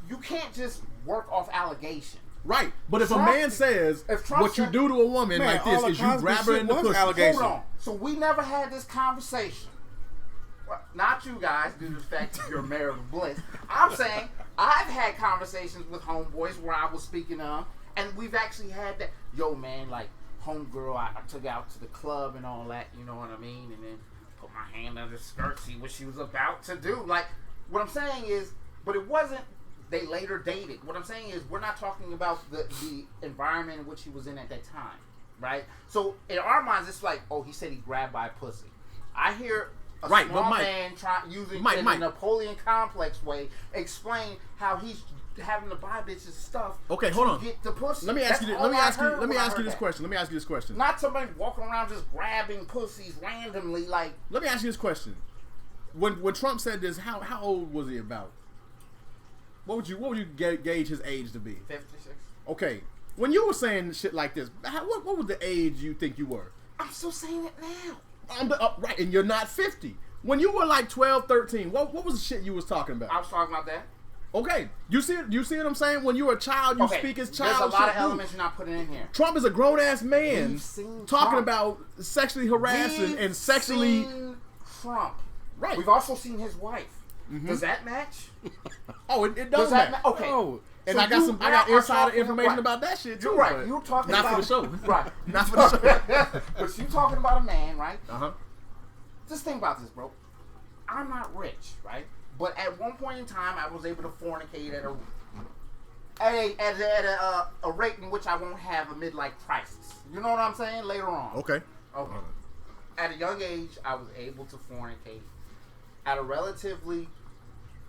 you can't just work off allegation. Right. But if Trump- a man says if Trump what you said- do to a woman Man, like this all is the you Cosby grab her shit in the was pussy. allegation. Hold on. So we never had this conversation. Well, not you guys, due to the fact that you're marital bliss. I'm saying I've had conversations with homeboys where I was speaking of, and we've actually had that. Yo, man, like homegirl, I took out to the club and all that. You know what I mean? And then put my hand under the skirt, see what she was about to do. Like, what I'm saying is, but it wasn't. They later dated. What I'm saying is, we're not talking about the environment in which he was in at that time, right? So in our minds, it's like, oh, he said he grabbed by a pussy. I hear a Right, but small Mike- man using Mike, in Mike. a Napoleon complex way explain how he's having to buy bitches stuff. Okay, to hold on. Get the pussy. Let me ask That's you. all Let me I ask you. heard Let me when I ask you heard this that. question. Let me ask you this question. Not somebody walking around just grabbing pussies randomly, like Let me ask you this question. When Trump said this, how old was he about? What would you gauge his age to be? 56. Okay, when you were saying shit like this, what was the age you think you were? I'm still saying it now. Right, and you're not 50. When you were like 12, 13, what was the shit you was talking about? I was talking about that. Okay, you see what I'm saying? When you were a child, you Okay, speak as there's child. a lot of shit, elements you're not putting in here. Trump is a grown ass man We've seen talking Trump. about sexually harassing We've and sexually. seen Trump. Right. We've also seen his wife. Does that match? Oh, it Does does that match. Okay. Oh, And So I got you some. I now got are insider talking information right. about that shit too. You're right. but You're talking not about for the show. Right. Not for the show. But you talking about a man, right? Uh huh. Just think about this, bro. I'm not rich, right? But at one point in time, I was able to fornicate at a rate in which I won't have a midlife crisis. You know what I'm saying? Later on. Okay. Okay. At a young age, I was able to fornicate at a relatively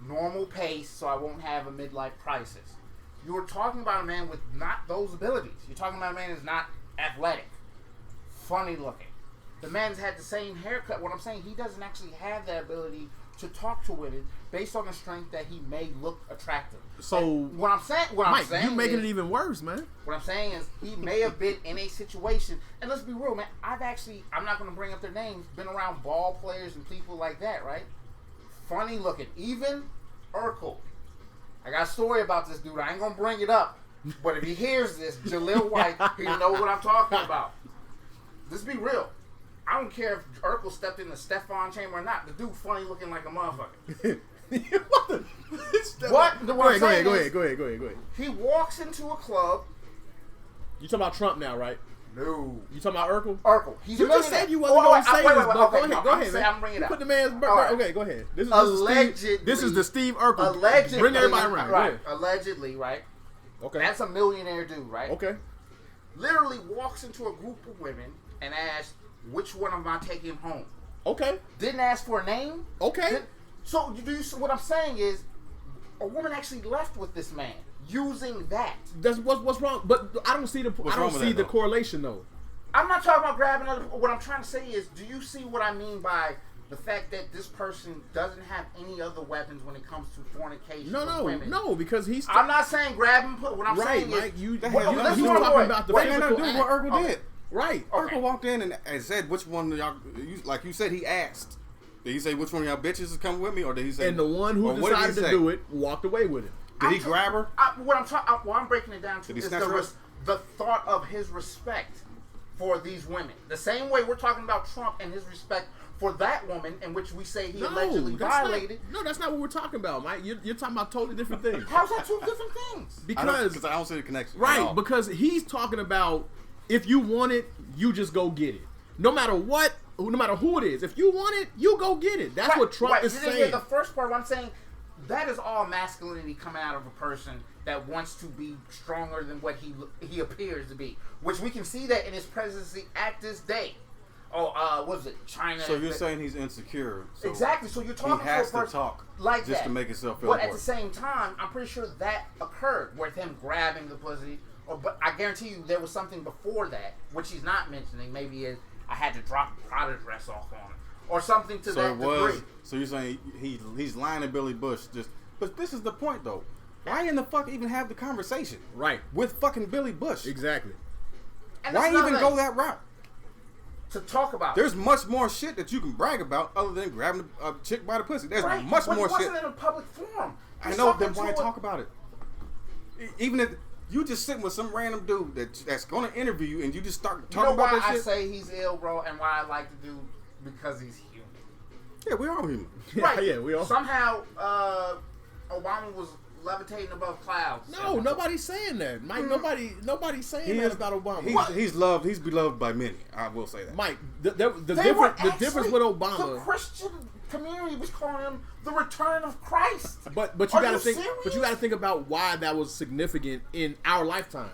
normal pace, so I won't have a midlife crisis. You were talking about a man with not those abilities. You're talking about a man who's not athletic, funny looking. The man's had the same haircut. What I'm saying, he doesn't actually have that ability to talk to women based on the strength that he may look attractive. So, And what I'm saying, Mike, you making it even worse, man. what I'm saying is, he may have been in a situation, and let's be real, man. I'm not going to bring up their names, been around ball players and people like that, right? Funny looking. Even Urkel. I got a story about this dude. I ain't going to bring it up, but if he hears this, Jaleel White, he'll know what I'm talking about. Let's be real. I don't care if Urkel stepped in the Stephon chamber or not. The dude funny looking like a motherfucker. What the? What? Go ahead. He walks into a club. You talking about Trump now, right? No. You talking about Urkel? Urkel. He's You a just millionaire. said you wasn't going to say this, but okay, go no, ahead, man. I'm bringing it You up. put the man's birthday. All right. Okay, go ahead. This is Allegedly. the Steve Urkel. Allegedly. Bring everybody around. Go Right. ahead. Allegedly, right? Okay. That's a millionaire dude, right? Okay. Literally walks into a group of women and asks, which one am I taking home? Okay. Didn't ask for a name. Okay. So what I'm saying is, a woman actually left with this man using that. That's what's wrong. But I don't see the wrong with that, though? correlation though. I'm not talking about grabbing other. What I'm trying to say is, do you see what I mean by the fact that this person doesn't have any other weapons when it comes to fornication with women? No, because he's. I'm not saying grab and put. What I'm right, saying Mike. is, You Well, he's listen, talking wait, about the wait, That physical had nothing to do with what act. Urkel Okay. did. Right. Okay. Urkel walked in and said, which one of y'all, like you said, he asked. Did he say, which one of y'all bitches is coming with me? Or did he say... And the one who or what did he decided to say? do it walked away with it. Did he grab her? What I'm breaking it down to Did he is snatch her up? the thought of his respect for these women. The same way we're talking about Trump and his respect for that woman, in which we say he allegedly violated. That's not what we're talking about, Mike. You're talking about totally different things. How's that two different things? Because I don't see the connection. at right, all. because he's talking about if you want it, you just go get it. No matter what, no matter who it is, if you want it, you go get it. That's what Trump is You didn't saying. hear the first part. I'm saying that is all masculinity coming out of a person that wants to be stronger than what he appears to be, which we can see that in his presidency at this day. What was it, China? So you're saying he's insecure? So exactly. So you're talking he has to a person to talk like just that to make himself feel But at important. the same time, I'm pretty sure that occurred with him grabbing the pussy. But I guarantee you, there was something before that, which he's not mentioning. Maybe I had to drop the Prada dress off on him, or something to So that it was. degree. So you're saying he's lying to Billy Bush? But this is the point though. Why in the fuck even have the conversation? Right. With fucking Billy Bush. Exactly. And Why that's even another go that route? to talk about? There's much more shit that you can brag about other than grabbing a chick by the pussy. There's right. much but more it wasn't shit. in a public forum. I He's know. talking Then why to a- talk about it? Even if you just sitting with some random dude that's going to interview you and you just start You talking know about why that I shit. say he's ill, bro, and why I like to do because he's human. Yeah, we all human. Right. Yeah, we all. Somehow, Obama was levitating above clouds. No, nobody's saying that, Mike. Nobody's saying that about Obama. He's beloved by many. I will say that. Mike, the They difference were the difference with actually- Obama. the Christian community was calling him the return of Christ. But you Are got to you think. serious? But you got to think about why that was significant in our lifetime.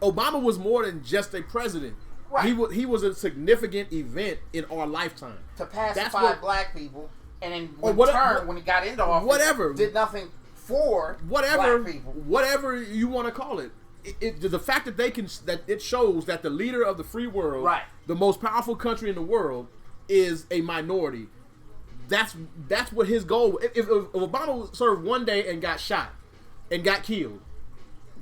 Obama was more than just a president. Right. He was a significant event in our lifetime. To pacify That's what- black people, and in Or return, when he got into office, whatever. did nothing for Whatever, black people. whatever you want to call it. The fact that it shows that the leader of the free world, Right. the most powerful country in the world, is a minority. That's what his goal. If Obama served one day and got shot and got killed,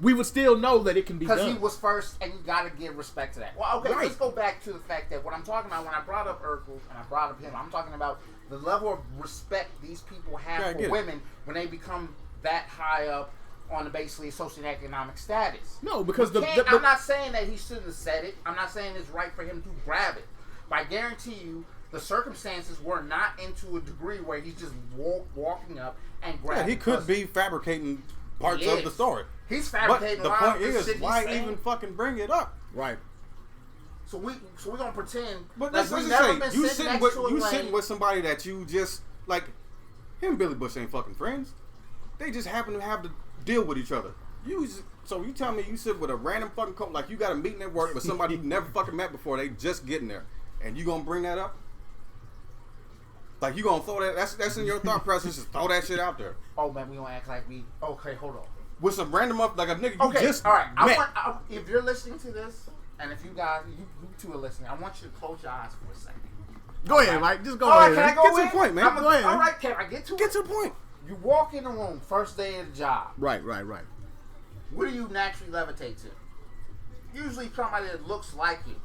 we would still know that it can be done. Because he was first, and you got to give respect to that. Well, okay, Right. let's go back to the fact that what I'm talking about when I brought up Urkel and I brought up him, I'm talking about the level of respect these people have Yeah, I for get it. women when they become that high up on the basically socioeconomic status. No, because I'm not saying that he shouldn't have said it. I'm not saying it's right for him to grab it. But I guarantee you, the circumstances were not into a degree where he's just walking up and Yeah, grabbing. he could pussy. be fabricating parts He of is. the story. He's But fabricating the a lot point of the is, shit why he's saying. even fucking bring it up? right. So we're gonna pretend But like let's we've just never say been you sitting sitting next with to a you lane. sitting with somebody that you just like. Him and Billy Bush ain't fucking friends. They just happen to have to deal with each other. So you tell me you sit with a random fucking coach, like you got a meeting at work with somebody you never fucking met before, they just getting there, and you gonna bring that up? Like you gonna throw that? That's in your thought process. Just throw that shit out there Oh man, we gonna act like we. Okay, hold on. with some random up like a nigga you Okay, just all right. met. If you're listening to this, and if you guys, you two are listening, I want you to close your eyes for a second. Go ahead, Mike. Just go All right, ahead. can I go Get to in? the point, man. Go ahead. All right, can I get to Get it? to the point. You walk in the room, first day of the job. Right. What do you naturally levitate to? Usually somebody that looks like you.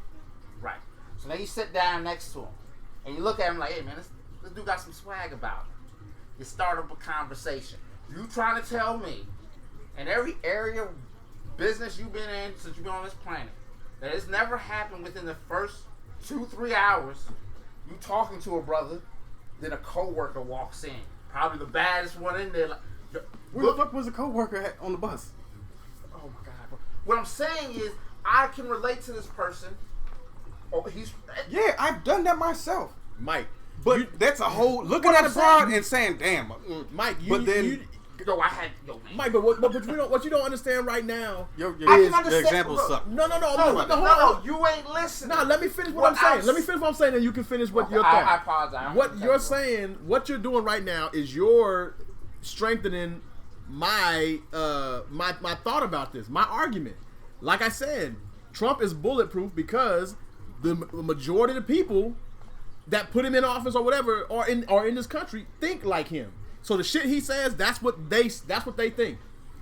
Right. So then you sit down next to him. And you look at him like, hey man, this dude got some swag about him. You start up a conversation. You trying to tell me, in every area of business you've been in since you've been on this planet, that it's never happened within the first 2-3 hours, you talking to a brother, then a coworker walks in. Probably the baddest one in there. Like, Where the fuck was the coworker at on the bus? oh my God, bro. What I'm saying is, I can relate to this person. Oh, he's Yeah, I've done that myself. Mike. But that's a whole looking What at I'm a broad saying- and saying, "Damn." Mike, But then- yo, I had yo man. Mike, but what you don't understand right now. Your I can the understand- examples look, suck. No, No, hold on. you ain't listening. No, let me finish what What I'm saying. I'm Let me finish what I'm saying, and you can finish what Okay, your I thought. apologize. What you're saying, what you're doing right now is you're strengthening my my thought about this, my argument. Like I said, Trump is bulletproof because the majority of the people that put him in office or whatever are in this country think like him. So the shit he says, that's what they think.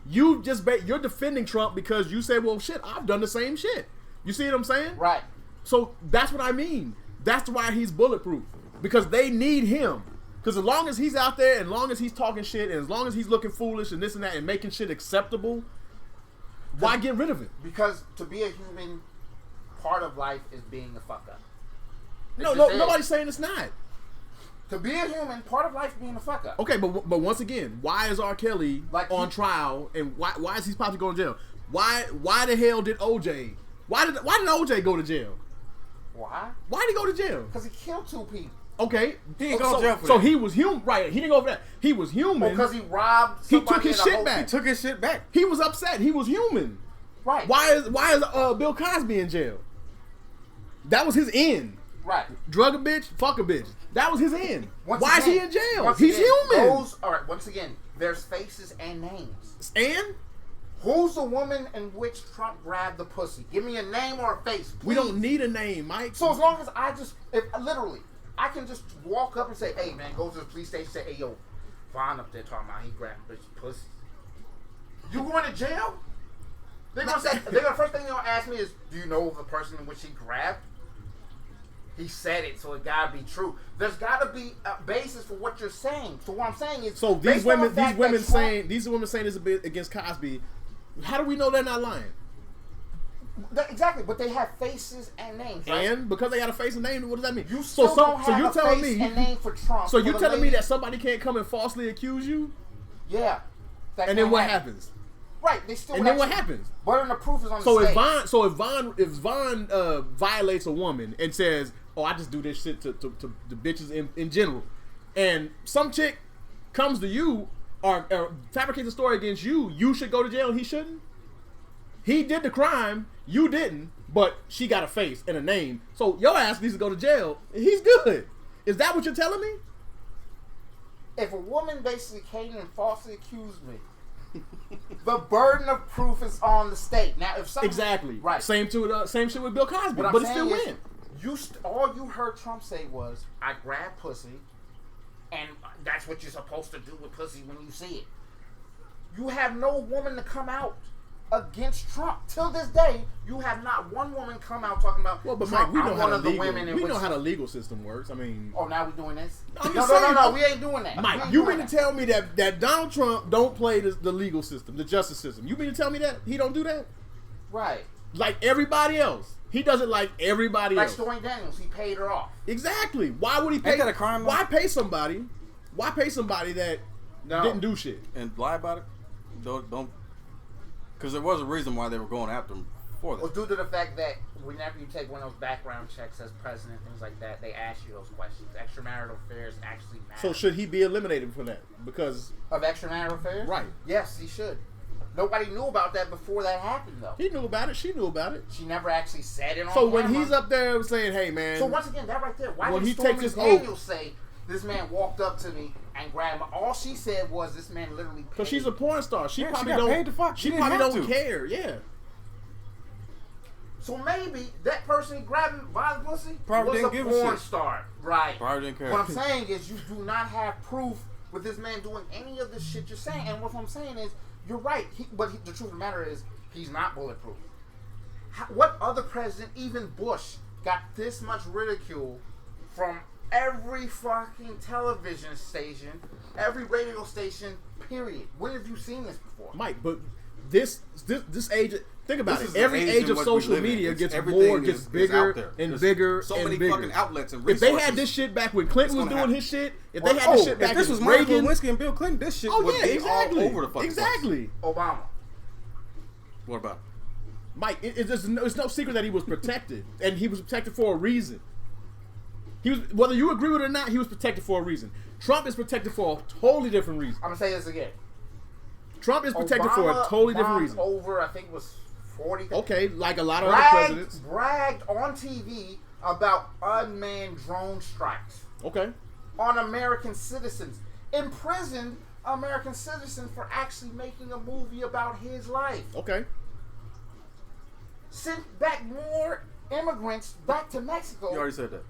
You're defending Trump because you say, well, shit, I've done the same shit. You see what I'm saying? Right. So that's what I mean. That's why he's bulletproof. Because they need him. Because as long as he's out there, and as long as he's talking shit, and as long as he's looking foolish and this and that and making shit acceptable, why get rid of it? Because to be a human, part of life is being a fuck up. No, It's just it. nobody's saying it's not. To be a human, part of life is being a fuck up. Okay, but once again, why is R. Kelly Like on trial, and why is he about to go to jail? Why the hell did OJ? Why did OJ go to jail? Why? Why did he go to jail? Because he killed 2 people. Okay, He ain't go to jail for so that. he was human, right? He didn't go for that. He was human. Because he robbed He somebody took his in a shit whole- back. He took his shit back. He was upset. He was human. Right. Why is Bill Cosby in jail? That was his end. Right. Drug a bitch, fuck a bitch. That was his end. Once Why again- is he in jail? once He's again, human. All right, once again, there's faces and names. And Who's the woman in which Trump grabbed the pussy? Give me a name or a face, please. we don't need a name, Mike. So as long as literally, I can just walk up and say, hey, man, go to the police station and say, hey, yo, Vaughn up there talking about he grabbed bitch pussy. You going to jail? They're gonna say, first thing they're gonna ask me is, do you know the person in which he grabbed? He said it, so it gotta be true. There's gotta be a basis for what you're saying. So what I'm saying is, So based on the fact that Trump- these women saying this a bit against Cosby. How do we know they're not lying? Exactly, but they have faces and names, right? And because they got a face and name, what does that mean? You still don't have you're a telling face me, and name for Trump. so for you're the telling me lady- that somebody can't come and falsely accuse you, yeah, that and then can't what happen. happens? Right, they still. And would then what actually- happens? Burden of proof is on So the if state. Vaughn violates a woman and says, "Oh, I just do this shit to the bitches in general," and some chick comes to you or fabricates a story against you, you should go to jail and he shouldn't. He did the crime, you didn't, but she got a face and a name, so your ass needs to go to jail. He's good. Is that what you're telling me? If a woman basically came and falsely accused me, the burden of proof is on the state. Now, if something Exactly. right, Same shit with Bill Cosby, what I'm but it saying still is, win. all you heard Trump say was, "I grab pussy," and that's what you're supposed to do with pussy when you see it. You have no woman to come out against Trump. Till this day, you have not one woman come out talking about. Well, but Trump, Mike, we know I'm how one the of the legal, women in we which. know how the legal system works. I mean, Oh, now we doing this? I'm No, just no, saying, no, no. We ain't doing that. We Mike, ain't you doing mean to that. tell me that Donald Trump don't play the legal system, the justice system? You mean to tell me that he don't do that? Right. Like everybody else. He does it like everybody Like else. Stormy Daniels, he paid her off. Exactly. Why would he pay? Ain't that a crime, though? Why pay somebody? Why pay somebody that No. didn't do shit? And lie about it. Don't. Because there was a reason why they were going after him for Well, that. due to the fact that whenever you take one of those background checks as president, things like that, they ask you those questions. Extramarital affairs actually matter. So should he be eliminated from that? Because Of extramarital affairs? Right. Yes, he should. Nobody knew about that before that happened, though. he knew about it, she knew about it. She never actually said it on So when camera. he's up there saying, "Hey man," So once again, that right there, why when did he Stormy takes his Daniels say, this man walked up to me and grabbed me? All she said was, this man literally paid. because she's a porn star, she Yeah, she probably got don't. paid to fuck. She She didn't probably have don't to. care. Yeah. So maybe that person grabbing violent pussy Probably was didn't a give a porn shit. star. Right. Probably didn't care. What I'm saying is you do not have proof with this man doing any of the shit you're saying. And what I'm saying is, you're right. The truth of the matter is, he's not bulletproof. What other president, even Bush, got this much ridicule from every fucking television station, every radio station, period? When have you seen this before? Mike, but this age. Think about This it. is the Every age in of which we social live in. media It's gets everything more, gets is bigger out there. and There's bigger so and many bigger. fucking outlets and If they resources. had this shit back when Clinton was It's doing gonna his shit, if they had this shit back if this when was Monica Reagan, Lewinsky and Bill Clinton, this shit oh would yeah, be exactly, all over the fucking exactly. Obama. place. What about it? Mike, it's no secret that he was protected, and he was protected for a reason. He was, whether you agree with it or not, he was protected for a reason. Trump is protected for a totally different reason. I'm gonna say this again. Trump is protected for a totally different bombed reason. Over, I think it was 40. Okay, like a lot of other presidents. Bragged on TV about unmanned drone strikes Okay, on American citizens. Imprisoned American citizens for actually making a movie about his life. okay. Sent back more immigrants back to Mexico. You already said that.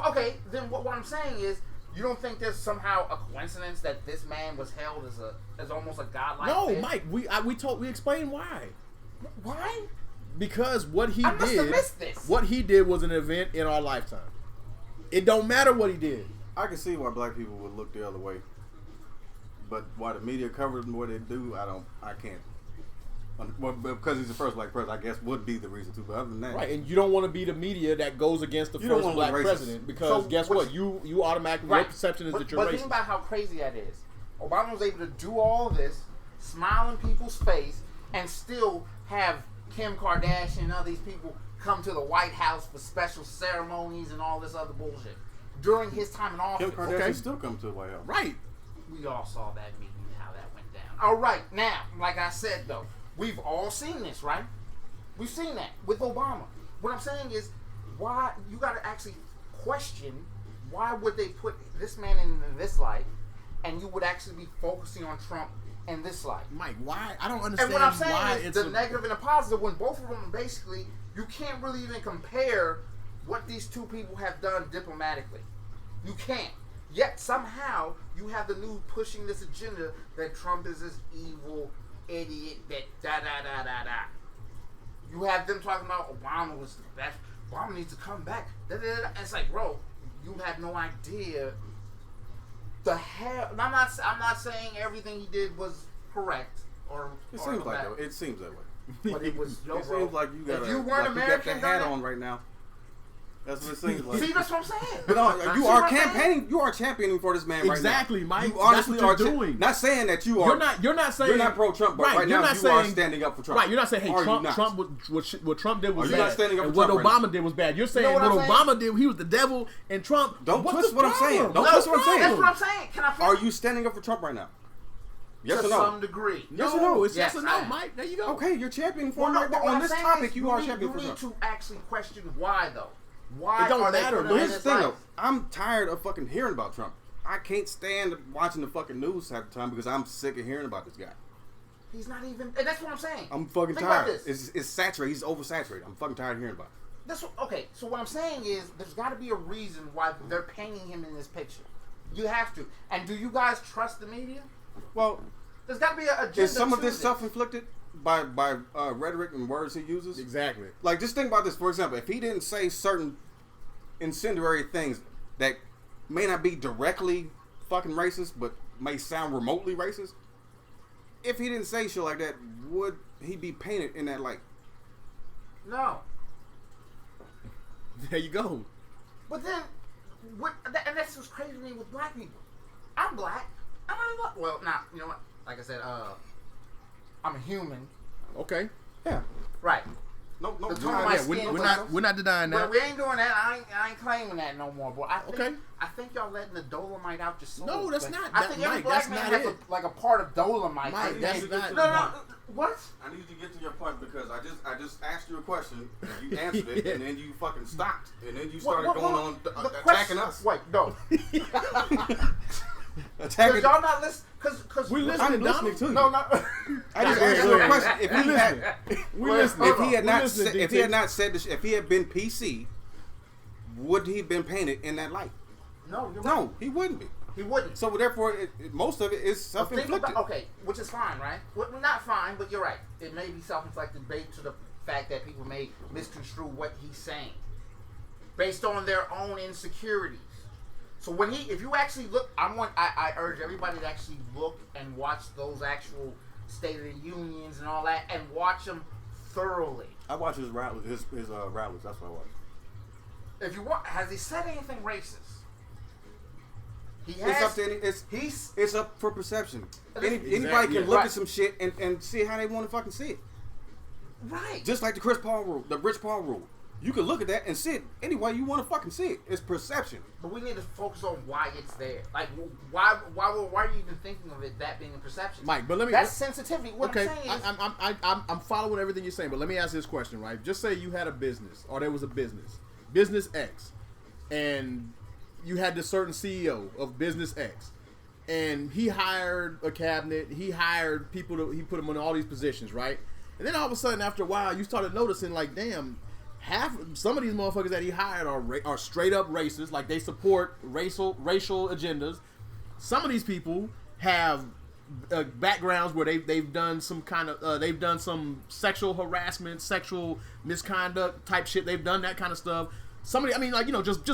Okay, then what I'm saying is, you don't think there's somehow a coincidence that this man was held as almost a godlike No, figure? Mike, we explained why. Why? Because what he I must have did, missed this. what he did was an event in our lifetime. It don't matter what he did. I can see why black people would look the other way, but why the media covers what they do, I can't. Well, because he's the first black president, I guess would be the reason too. But other than that, Right, and you don't want to be the media that goes against the You don't first wanna black look racist. president because So guess what what? You automatically your perception is that you're but racist. think about how crazy that is. Obama was able to do all this, smile in people's face, and still have Kim Kardashian and all these people come to the White House for special ceremonies and all this other bullshit. during his time in office. Kim Kardashian Okay. still come to the White House. Right. We all saw that meeting, how that went down. All right, now, like I said though, we've all seen this, right? We've seen that with Obama. What I'm saying is, why you got to actually question why would they put this man in this light, and you would actually be focusing on Trump in this light. Mike, why? I don't understand And what I'm why saying is it's the negative and the positive, when both of them basically, you can't really even compare what these two people have done diplomatically. You can't. Yet somehow you have the news pushing this agenda that Trump is this evil idiot that da. You have them talking about Obama was the best. Obama needs to come back. Da. And it's like, bro, you have no idea the hell. And I'm not saying everything he did was correct or. It or seems like bad, that. It seems that way. but it was. Yo, It bro, seems like you got if you weren't American, you got the hat during on right now. That's what it seems like. See, that's what I'm saying. But no, See you what are I'm saying? campaigning. You are championing for this man right now. Exactly, Mike. You honestly That's what you're are doing. Not saying that you are. You're not saying You're not pro Trump, but right you're now not you saying, are standing up for Trump. Right, you're not saying, hey, Are you Trump, not? what Trump did was Are you bad, not standing up and for what Trump right Obama did was bad. You're saying what what I'm Obama did, he was the devil, and Trump. Don't what's twist the what I'm saying. problem? Don't twist what I'm saying. That's what I'm saying. Can I finish? Are you standing up for Trump right now? Yes to or no? some degree. Yes or No, no? it's yes Yes, or no, I am. Mike. There you go. Okay, you're championing for Well, him no, right but now. what On I'm this saying topic, is you are need, championing for you need Trump. to actually question why though. Why It don't are they matter, putting though. him in Here's the this thing, light? though. I'm tired of fucking hearing about Trump. I can't stand watching the fucking news half the time because I'm sick of hearing about this guy. He's not even, and that's what I'm saying. I'm fucking Think about tired. this. It's saturated. He's oversaturated. I'm fucking tired of hearing about it. That's what, okay. So what I'm saying is, there's got to be a reason why they're painting him in this picture. You have to. And do you guys trust the media? Well, There's got to be an agenda. is some of to this self-inflicted by rhetoric and words he uses? Exactly. Like, just think about this. For example, if he didn't say certain incendiary things that may not be directly fucking racist, but may sound remotely racist, if he didn't say shit like that, would he be painted in that light? No. There you go. But then, and that's what's crazy to me with black people. I'm black. I'm not, well, not, you know what? Like I said, I'm a human. Okay. Yeah. Right. No, The tone of my Yeah, skin. we're not denying Well, that. we ain't doing that. I ain't claiming that no more, boy. Okay. I think y'all letting the Dolomite out your soul. No, that's Like, not- I that- think every Mike, black that's man not has it. like a part of Dolomite. Mike, Like, that's no, not- no. What? I need you to get to your point because I just asked you a question and you answered it and then you fucking stopped and then you started What- going what- on the attacking question- us. Wait, no. Attacking. Because y'all not listening. Because We listening, I'm listening Donald. to you. No, no. I just Go asked ahead, you a go ahead. question. If he had, We Wait, listening. if he had We not, listening, said, if he had DT. not said this, if he had been PC, would he have been painted in that light? No, you're right. No, he wouldn't be. He wouldn't. So therefore, most of it is But think self-inflicted. about- okay, which is fine, right? Well, not fine, but you're right. It may be self-inflicted based to the fact that people may misconstrue what he's saying based on their own insecurities. So when if you actually look, I urge everybody to actually look and watch those actual State of the Unions and all that, and watch them thoroughly. I watch his rallies. His rallies. That's what I watch. If you want, has he said anything racist? He has. It's up to any. It's up for perception. Anybody Exactly. can look Right. at some shit and see how they want to fucking see it. Right. Just like the Chris Paul rule, the Rich Paul rule. You can look at that and see it any way you want to fucking see it. It's perception. But we need to focus on why it's there. Like, why are you even thinking of it that being a perception? Mike, but let me. That's sensitivity. What Okay, I'm saying is, I'm following everything you're saying, but let me ask this question, right? Just say you had a business, or there was a business X, and you had this certain CEO of business X, and he hired a cabinet, he hired people, he put them in all these positions, right? And then all of a sudden, after a while, you started noticing, like, damn, some of these motherfuckers that he hired are straight up racist, like they support racial agendas. Some of these people have backgrounds where they've done some kind of they've done some sexual harassment, sexual misconduct type shit. They've done that kind of stuff. I mean, like, you know, just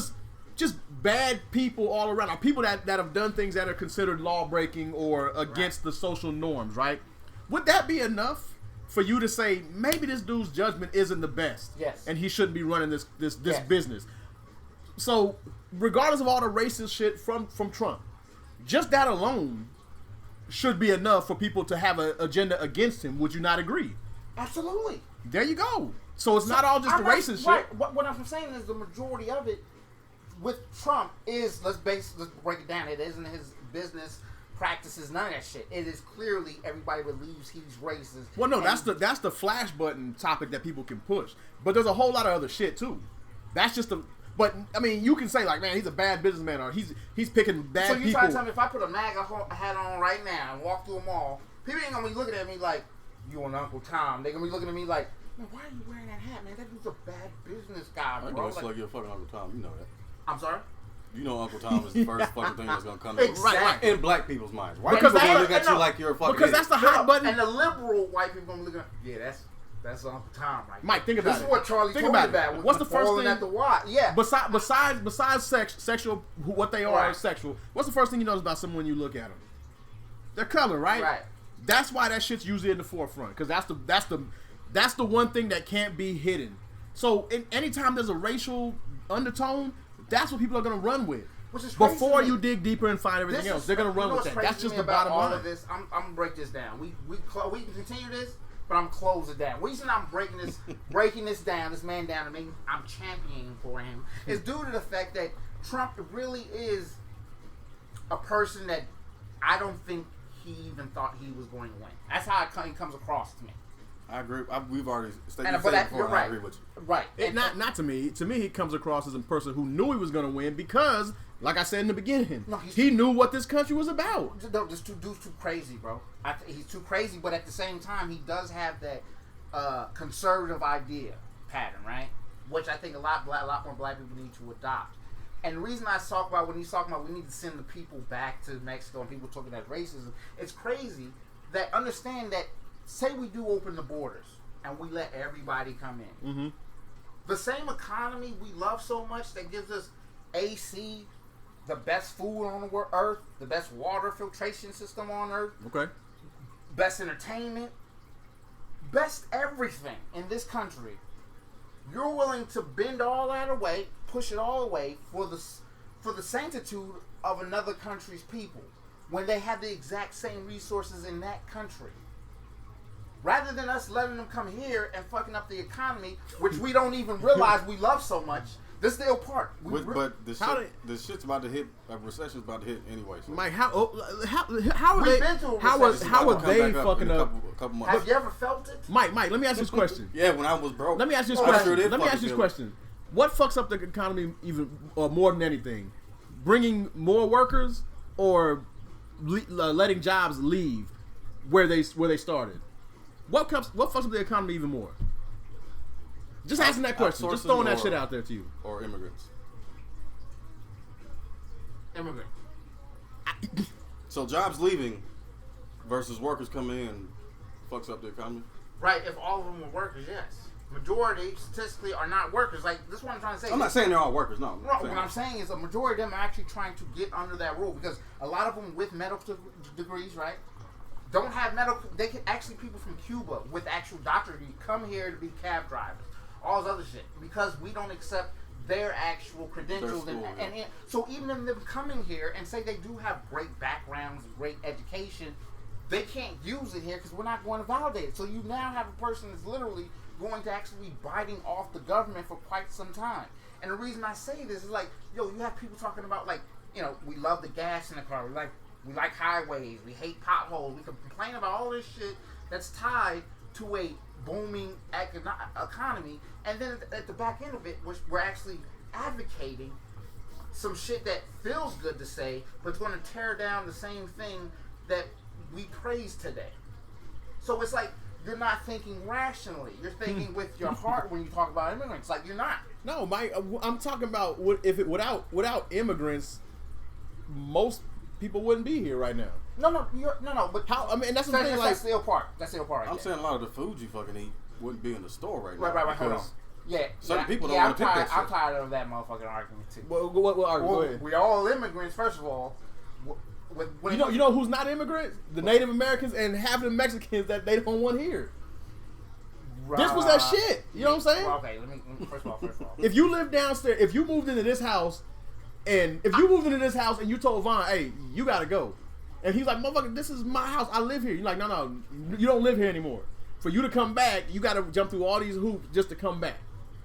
bad people all around, or people that have done things that are considered law breaking or against the social norms, right? Would that be enough for you to say maybe this dude's judgment isn't the best, Yes. and he shouldn't be running this Yes. business? So, regardless of all the racist shit from Trump, just that alone should be enough for people to have an agenda against him. Would you not agree? absolutely. There you go. So it's not all just the racist right. shit. What I'm saying is the majority of it, with Trump is let's break it down. It isn't his business practices, none of that shit. It is clearly everybody believes he's racist. Well, no, and that's the flash button topic that people can push. But there's a whole lot of other shit too. That's just the. But I mean, you can say like, man, he's a bad businessman, or he's picking bad so you people. trying to tell me if I put a MAGA hat on right now and walk through a mall, people ain't gonna be looking at me like you and Uncle Tom. They're gonna be looking at me like, man, why are you wearing that hat, man? That dude's a bad business guy, bro. I know it's like you're fucking Uncle Tom. You know that. I'm sorry. You know Uncle Tom is the first fucking thing that's gonna come to Exactly. in black people's minds. White Because people gonna that's- look at no, you like you're a fucking because idiot. that's the hot button. And the liberal white people gonna look at, yeah, that's Uncle Tom, right? Mike, think about This it. is what Charlie Think told me about it. about. with What's the first falling thing- at the Y? Yeah. Besides sexual, what they are Right. is sexual. What's the first thing you notice about someone when you look at them? Their color, right? Right. That's why that shit's usually in the forefront, because that's the one thing that can't be hidden. So anytime there's a racial undertone, that's what people are gonna run with. Which is crazy Before to me. you dig deeper and find everything else, they're gonna run with that. That's just the bottom all line. of this. I'm gonna break this down. We can continue this, but I'm closing it down. The reason I'm breaking this down, this man down, and I'm championing for him, is due to the fact that Trump really is a person that I don't think he even thought he was going to win. That's how it comes across to me. I agree. We've already stated And, before. you're right. I agree with you. Right. It, not to me. To me, he comes across as a person who knew he was going to win because, like I said in the beginning, No, he knew what this country was about. No, this dude's too crazy, bro. He's too crazy, but at the same time, he does have that conservative idea pattern, right? Which I think a lot more black people need to adopt. And the reason I talk about when he's talking about we need to send the people back to Mexico and people talking about racism, it's crazy that understand that say we do open the borders and we let everybody come in. Mm-hmm. The same economy we love so much that gives us AC, the best food on the earth, the best water filtration system on earth, Okay. best entertainment, best everything in this country. You're willing to bend all that away, push it all away for the sanctitude of another country's people when they have the exact same resources in that country. Rather than us letting them come here and fucking up the economy, which we don't even realize we love so much, this is the part. But the How shit's about to hit. A recession's about to hit anyway. So. Mike, how are We've they? been through a How recession. are It's about to come they back fucking in a up? couple months. Have you ever felt it? Mike, let me ask you this question. Yeah, when I was broke. Let me ask you this Oh, question. sure did Let me fucking ask you this feel it. question. What fucks up the economy even or more than anything? Bringing more workers or letting jobs leave where they started? What fucks up the economy even more? Just asking that question. Just throwing that Outsourcing shit out there to you. Or immigrants. Immigrant. So jobs leaving versus workers coming in fucks up the economy. Right, if all of them were workers, yes. Majority, statistically, are not workers. Like, this is what I'm trying to say. I'm not saying they're all workers. No. No, what I'm saying is a majority of them are actually trying to get under that rule because a lot of them with medical degrees, right, don't have medical. They can actually people from Cuba with actual doctorate degree come here to be cab drivers, all this other shit because we don't accept their actual credentials Their school, and so even in them coming here and say they do have great backgrounds, great education, they can't use it here because we're not going to validate it. So you now have a person that's literally going to actually be biting off the government for quite some time. And the reason I say this is like, yo, you have people talking about like, you know, we love the gas in the car, we like highways, we hate potholes, we can complain about all this shit that's tied to a booming economy, and then at the back end of it, we're actually advocating some shit that feels good to say, but it's going to tear down the same thing that we praise today. So it's like you're not thinking rationally. You're thinking with your heart when you talk about immigrants. Like you're not. No, Mike, I'm talking about without immigrants, most people wouldn't be here right now. No. But How? I mean, that's the thing. Like, that's the part. That's the part. I'm saying a lot of the food you fucking eat wouldn't be in the store right now. Right. Hold on. because Yeah. certain people don't I'm wanna pick that tired. I'm shit. tired of that motherfucking argument too. what argument? Go ahead. We're all immigrants, first of all. You know who's not immigrants? The Native Americans and half of the Mexicans that they don't want here. This was that shit. You know what I'm saying? Well, okay, let me first of all. If you live downstairs, if you moved into this house, and you told Vaughn, hey, you gotta go, and he's like, motherfucker, this is my house. I live here. You're like, no, you don't live here anymore. For you to come back, you gotta jump through all these hoops just to come back.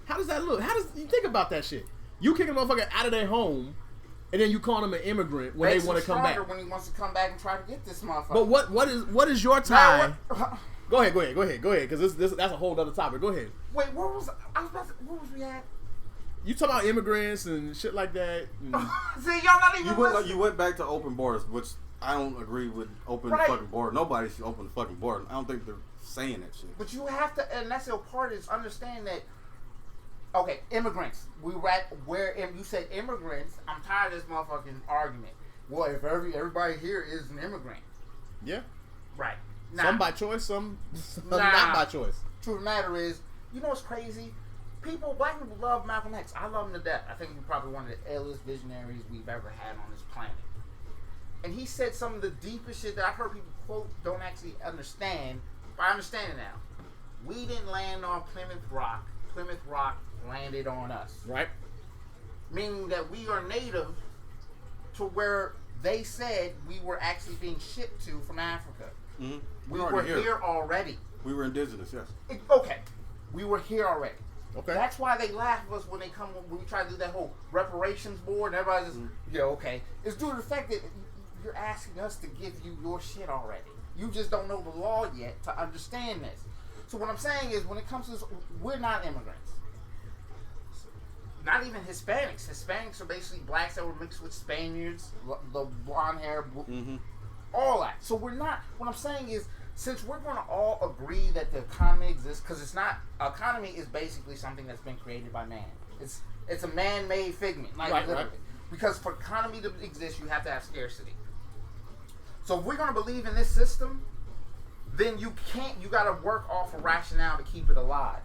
How does that look? How does you think about that shit? You kick a motherfucker out of their home, and then you call them an immigrant when Makes they want him to come back. stronger when he wants to come back and try to get this motherfucker. But what is your tie? Go ahead, because that's a whole other topic. Go ahead. Wait, where was we at? You talk about immigrants and shit like that. See, y'all not even listening. You went back to open borders, which I don't agree with open the fucking border. Nobody should open the fucking border. I don't think they're saying that shit. But you have to, and that's your part is understand that. Okay, immigrants. We were at where you said immigrants. I'm tired of this motherfucking argument. Well, if everybody here is an immigrant, Yeah. right? Some by choice, some Nah. not by choice. Truth of the matter is, you know what's crazy? Black people love Malcolm X. I love him to death. I think he's probably one of the illest visionaries we've ever had on this planet. And he said some of the deepest shit that I've heard people quote, don't actually understand, but I understand it now. We didn't land on Plymouth Rock. Plymouth Rock landed on us. Right. Meaning that we are native to where they said we were actually being shipped to from Africa. Mm-hmm. We were here already. We were indigenous, yes. Okay. We were here already. Okay. That's why they laugh at us when we try to do that whole reparations board and everybody's just, yeah, okay. It's due to the fact that you're asking us to give you your shit already. You just don't know the law yet to understand this. So what I'm saying is when it comes to this, we're not immigrants. Not even Hispanics. Hispanics are basically blacks that were mixed with Spaniards, the blonde hair, all that. So we're not, what I'm saying is, since we're going to all agree that the economy exists, because it's not, economy is basically something that's been created by man. It's a man-made figment, like literally. Right. Because for economy to exist, you have to have scarcity. So if we're going to believe in this system, then you got to work off a rationale to keep it alive.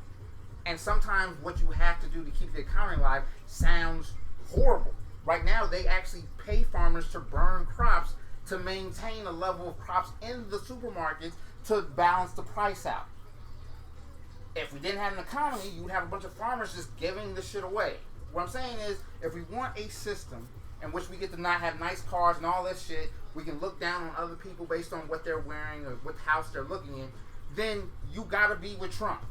And sometimes what you have to do to keep the economy alive sounds horrible. Right now, they actually pay farmers to burn crops to maintain a level of crops in the supermarkets to balance the price out. If we didn't have an economy, you would have a bunch of farmers just giving the shit away. What I'm saying is, if we want a system in which we get to not have nice cars and all this shit, we can look down on other people based on what they're wearing or what house they're looking in, then you gotta be with Trump.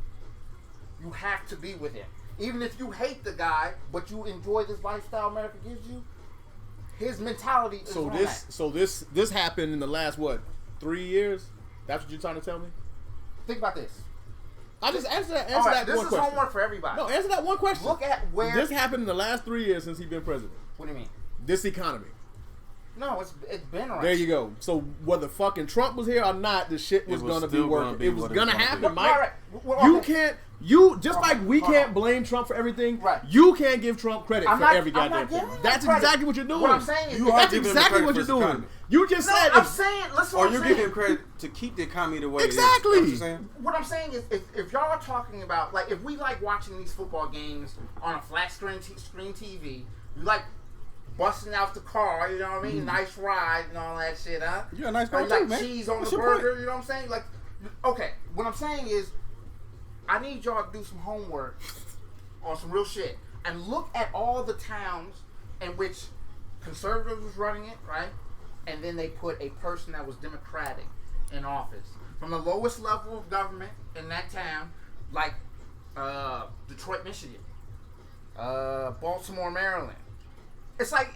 You have to be with him. Even if you hate the guy, but you enjoy this lifestyle America gives you, his mentality is on that. So this happened in the last, 3 years? That's what you're trying to tell me? Think about this. I just answer that This one is question. homework for everybody. No, answer that one question. Look at where... This happened in the last 3 years since he's been president. What do you mean? This economy. No, it's been around. There you go. So whether fucking Trump was here or not, the shit was gonna be working. It was gonna happen, Mike. Right. You can't. Like we can't blame Trump for everything. Right. You can't give Trump credit for every goddamn thing. That's exactly what you're doing. What I'm saying is that's exactly what you're doing. You just said. I'm saying. Listen. Or you're giving him credit to keep the economy the way exactly. it is. What I'm saying is, if y'all are talking about, like, if we like watching these football games on a flat screen TV, you like busting out the car, you know what I mean? Nice ride and all that shit, huh? You got a nice car or you like too, man. cheese on What's the your burger, point? you know what I'm saying? Like, okay, what I'm saying is, I need y'all to do some homework on some real shit and look at all the towns in which conservatives was running it, right? And then they put a person that was Democratic in office. From the lowest level of government in that town, like Detroit, Michigan, Baltimore, Maryland. It's like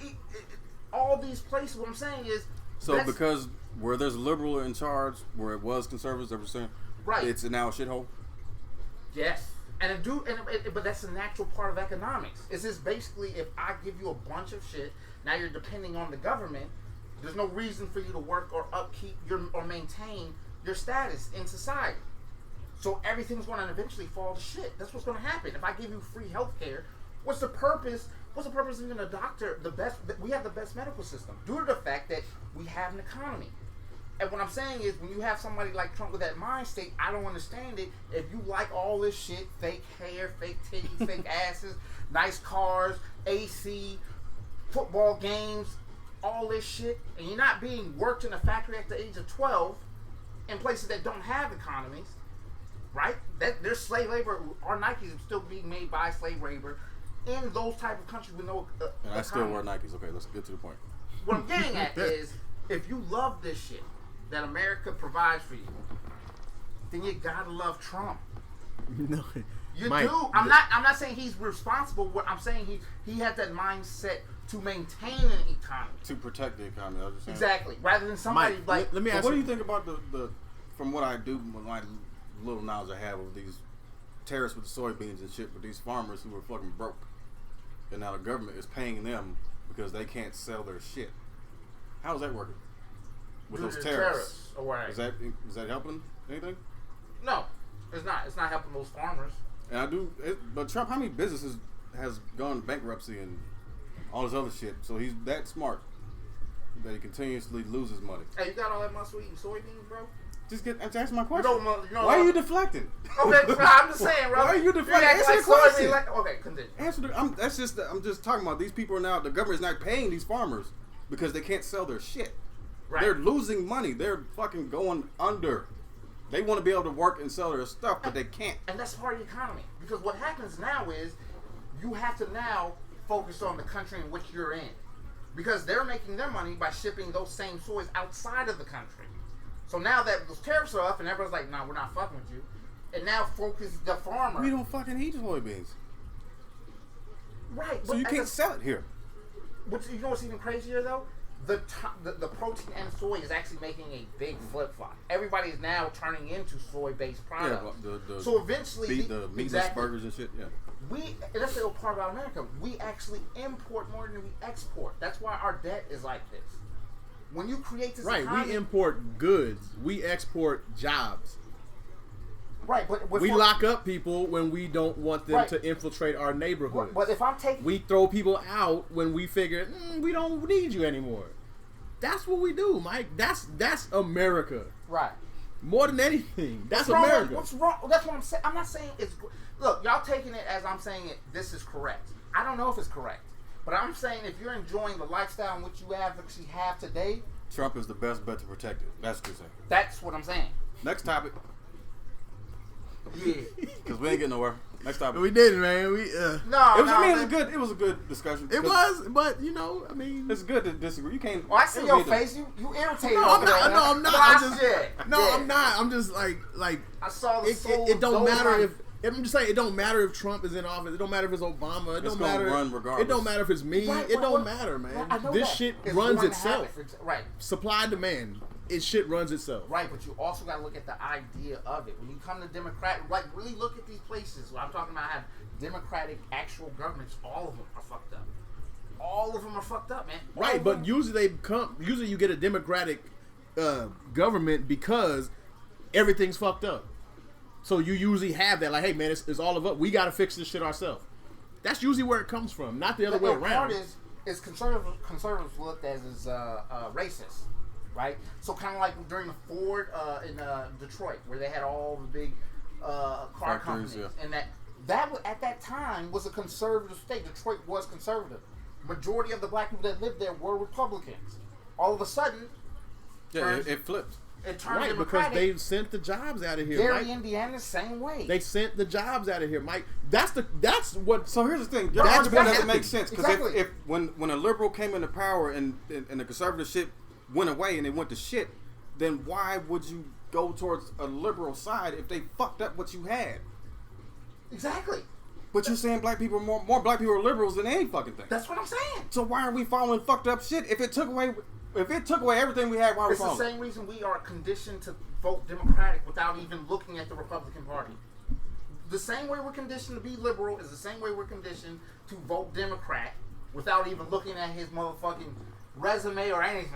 all these places. What I'm saying is, so because where there's a liberal in charge, where it was conservatives, right? It's now a shithole. Yes, but that's a natural part of economics. It's just basically if I give you a bunch of shit, now you're depending on the government. There's no reason for you to work or upkeep or maintain your status in society. So everything's going to eventually fall to shit. That's what's going to happen. If I give you free health care, what's the purpose? What's the purpose of even a doctor? We have the best medical system due to the fact that we have an economy. And what I'm saying is, when you have somebody like Trump with that mind state, I don't understand it. If you like all this shit, fake hair, fake titties, fake asses, nice cars, AC, football games, all this shit, and you're not being worked in a factory at the age of 12 in places that don't have economies, right? There's slave labor. Our Nikes are still being made by slave labor in those type of countries with no and I still wear Nikes. Okay, let's get to the point. What I'm getting at is, if you love this shit that America provides for you, then you gotta love Trump. No, You Mike, do. I'm not saying he's responsible. What I'm saying he has that mindset to maintain an economy. To protect the economy. I was just saying. Exactly. Rather than somebody Mike, like. let me So ask what do you. you think about the from what I do, my little knowledge I have of these tariffs with the soybeans and shit, with these farmers who are fucking broke, and now the government is paying them because they can't sell their shit. How is that working? With due those to the tariffs, or whatever. is that helping anything? No, it's not. It's not helping those farmers. And I do, but Trump, how many businesses has gone bankruptcy and all this other shit? So he's that smart that he continuously loses money. Hey, you got all that muscle eating soybeans, bro? Just answer my question. You know Why are you deflecting? Okay, bro, I'm just saying, bro. Why are you deflecting? act Answer like the question. soybeans like, okay, continue. Answer the, I'm just talking about these people are now. The government's not paying these farmers because they can't sell their shit. Right. They're losing money. They're fucking going under. They want to be able to work and sell their stuff, but they can't. And that's part of the economy. Because what happens now is you have to now focus on the country in which you're in. Because they're making their money by shipping those same soys outside of the country. So now that those tariffs are up and everyone's like, nah, we're not fucking with you. And now focus the farmer. We don't fucking eat soybeans, Right. so but you at can't the- sell it here. You know what's even crazier though? The protein and soy is actually making a big flip flop. Everybody is now turning into soy based products. the So eventually, the meatless burgers and shit. Yeah. And that's the part about America. We actually import more than we export. That's why our debt is like this. When you create this Right, economy, we import goods. We export jobs. right, but We lock up people when we don't want them Right. to infiltrate our neighborhoods. But if I'm taking, We throw people out when we figure we don't need you anymore. That's what we do, Mike. That's America. right, More than anything, that's what's wrong? America. What's wrong? That's what I'm saying. I'm not saying it's. Look, y'all taking it as I'm saying it. This is correct. I don't know if it's correct, but I'm saying if you're enjoying the lifestyle in which you actually have today, Trump is the best bet to protect it. That's what you're saying. that's what I'm saying. Next topic, Yeah. because we ain't getting nowhere. Next topic. We didn't, man. We No, It was, no, I mean, man. it was a good discussion. it was, but I mean, It's good to disagree. You can't. Oh, I see it your was neither. face. You irritated. no, I'm over not. there, No, man. I'm not. No, I'm I just, see it. no, Yeah. I'm not. I'm just like I saw the soul. it don't gold matter mine. if. I'm just saying, it don't matter if Trump is in office. It don't matter if it's Obama. It It's don't gonna matter. run regardless. It don't matter if it's me. Right, it right, don't right. matter, man. I know This that. shit It's runs going to itself. happen. Right. Supply demand. Shit runs itself. Right, but you also got to look at the idea of it. When you come to Democrat, like really look at these places where I'm talking about have Democratic actual governments. All of them are fucked up. All of them are fucked up, man. All Right, of but them. usually you get a Democratic government because everything's fucked up. So you usually have that, like, hey man, it's all of us. We got to fix this shit ourselves. That's usually where it comes from, not the other way The part around. is conservatives looked at as racist, right? So kind of like during the Ford in Detroit, where they had all the big car Factories, companies, yeah. and that was, at that time was a conservative state. Detroit was conservative. Majority of the black people that lived there were Republicans. All of a sudden, Yeah, it flipped. it turned Right, because Democratic. they sent the jobs out of here, Gary, Mike. Indiana, same way. They sent the jobs out of here, Mike. That's what. So here's the thing. Your That's argument what doesn't happened. make sense because Exactly. if when a liberal came into power and the conservative shit went away and they went to shit, then why would you go towards a liberal side if they fucked up what you had? Exactly. But you're saying black people more black people are liberals than any fucking thing. That's what I'm saying. So why are we following fucked up shit? If it took away everything we had, why are we It's the following? same reason we are conditioned to vote Democratic without even looking at the Republican Party. The same way we're conditioned to be liberal is the same way we're conditioned to vote Democrat without even looking at his motherfucking resume or anything.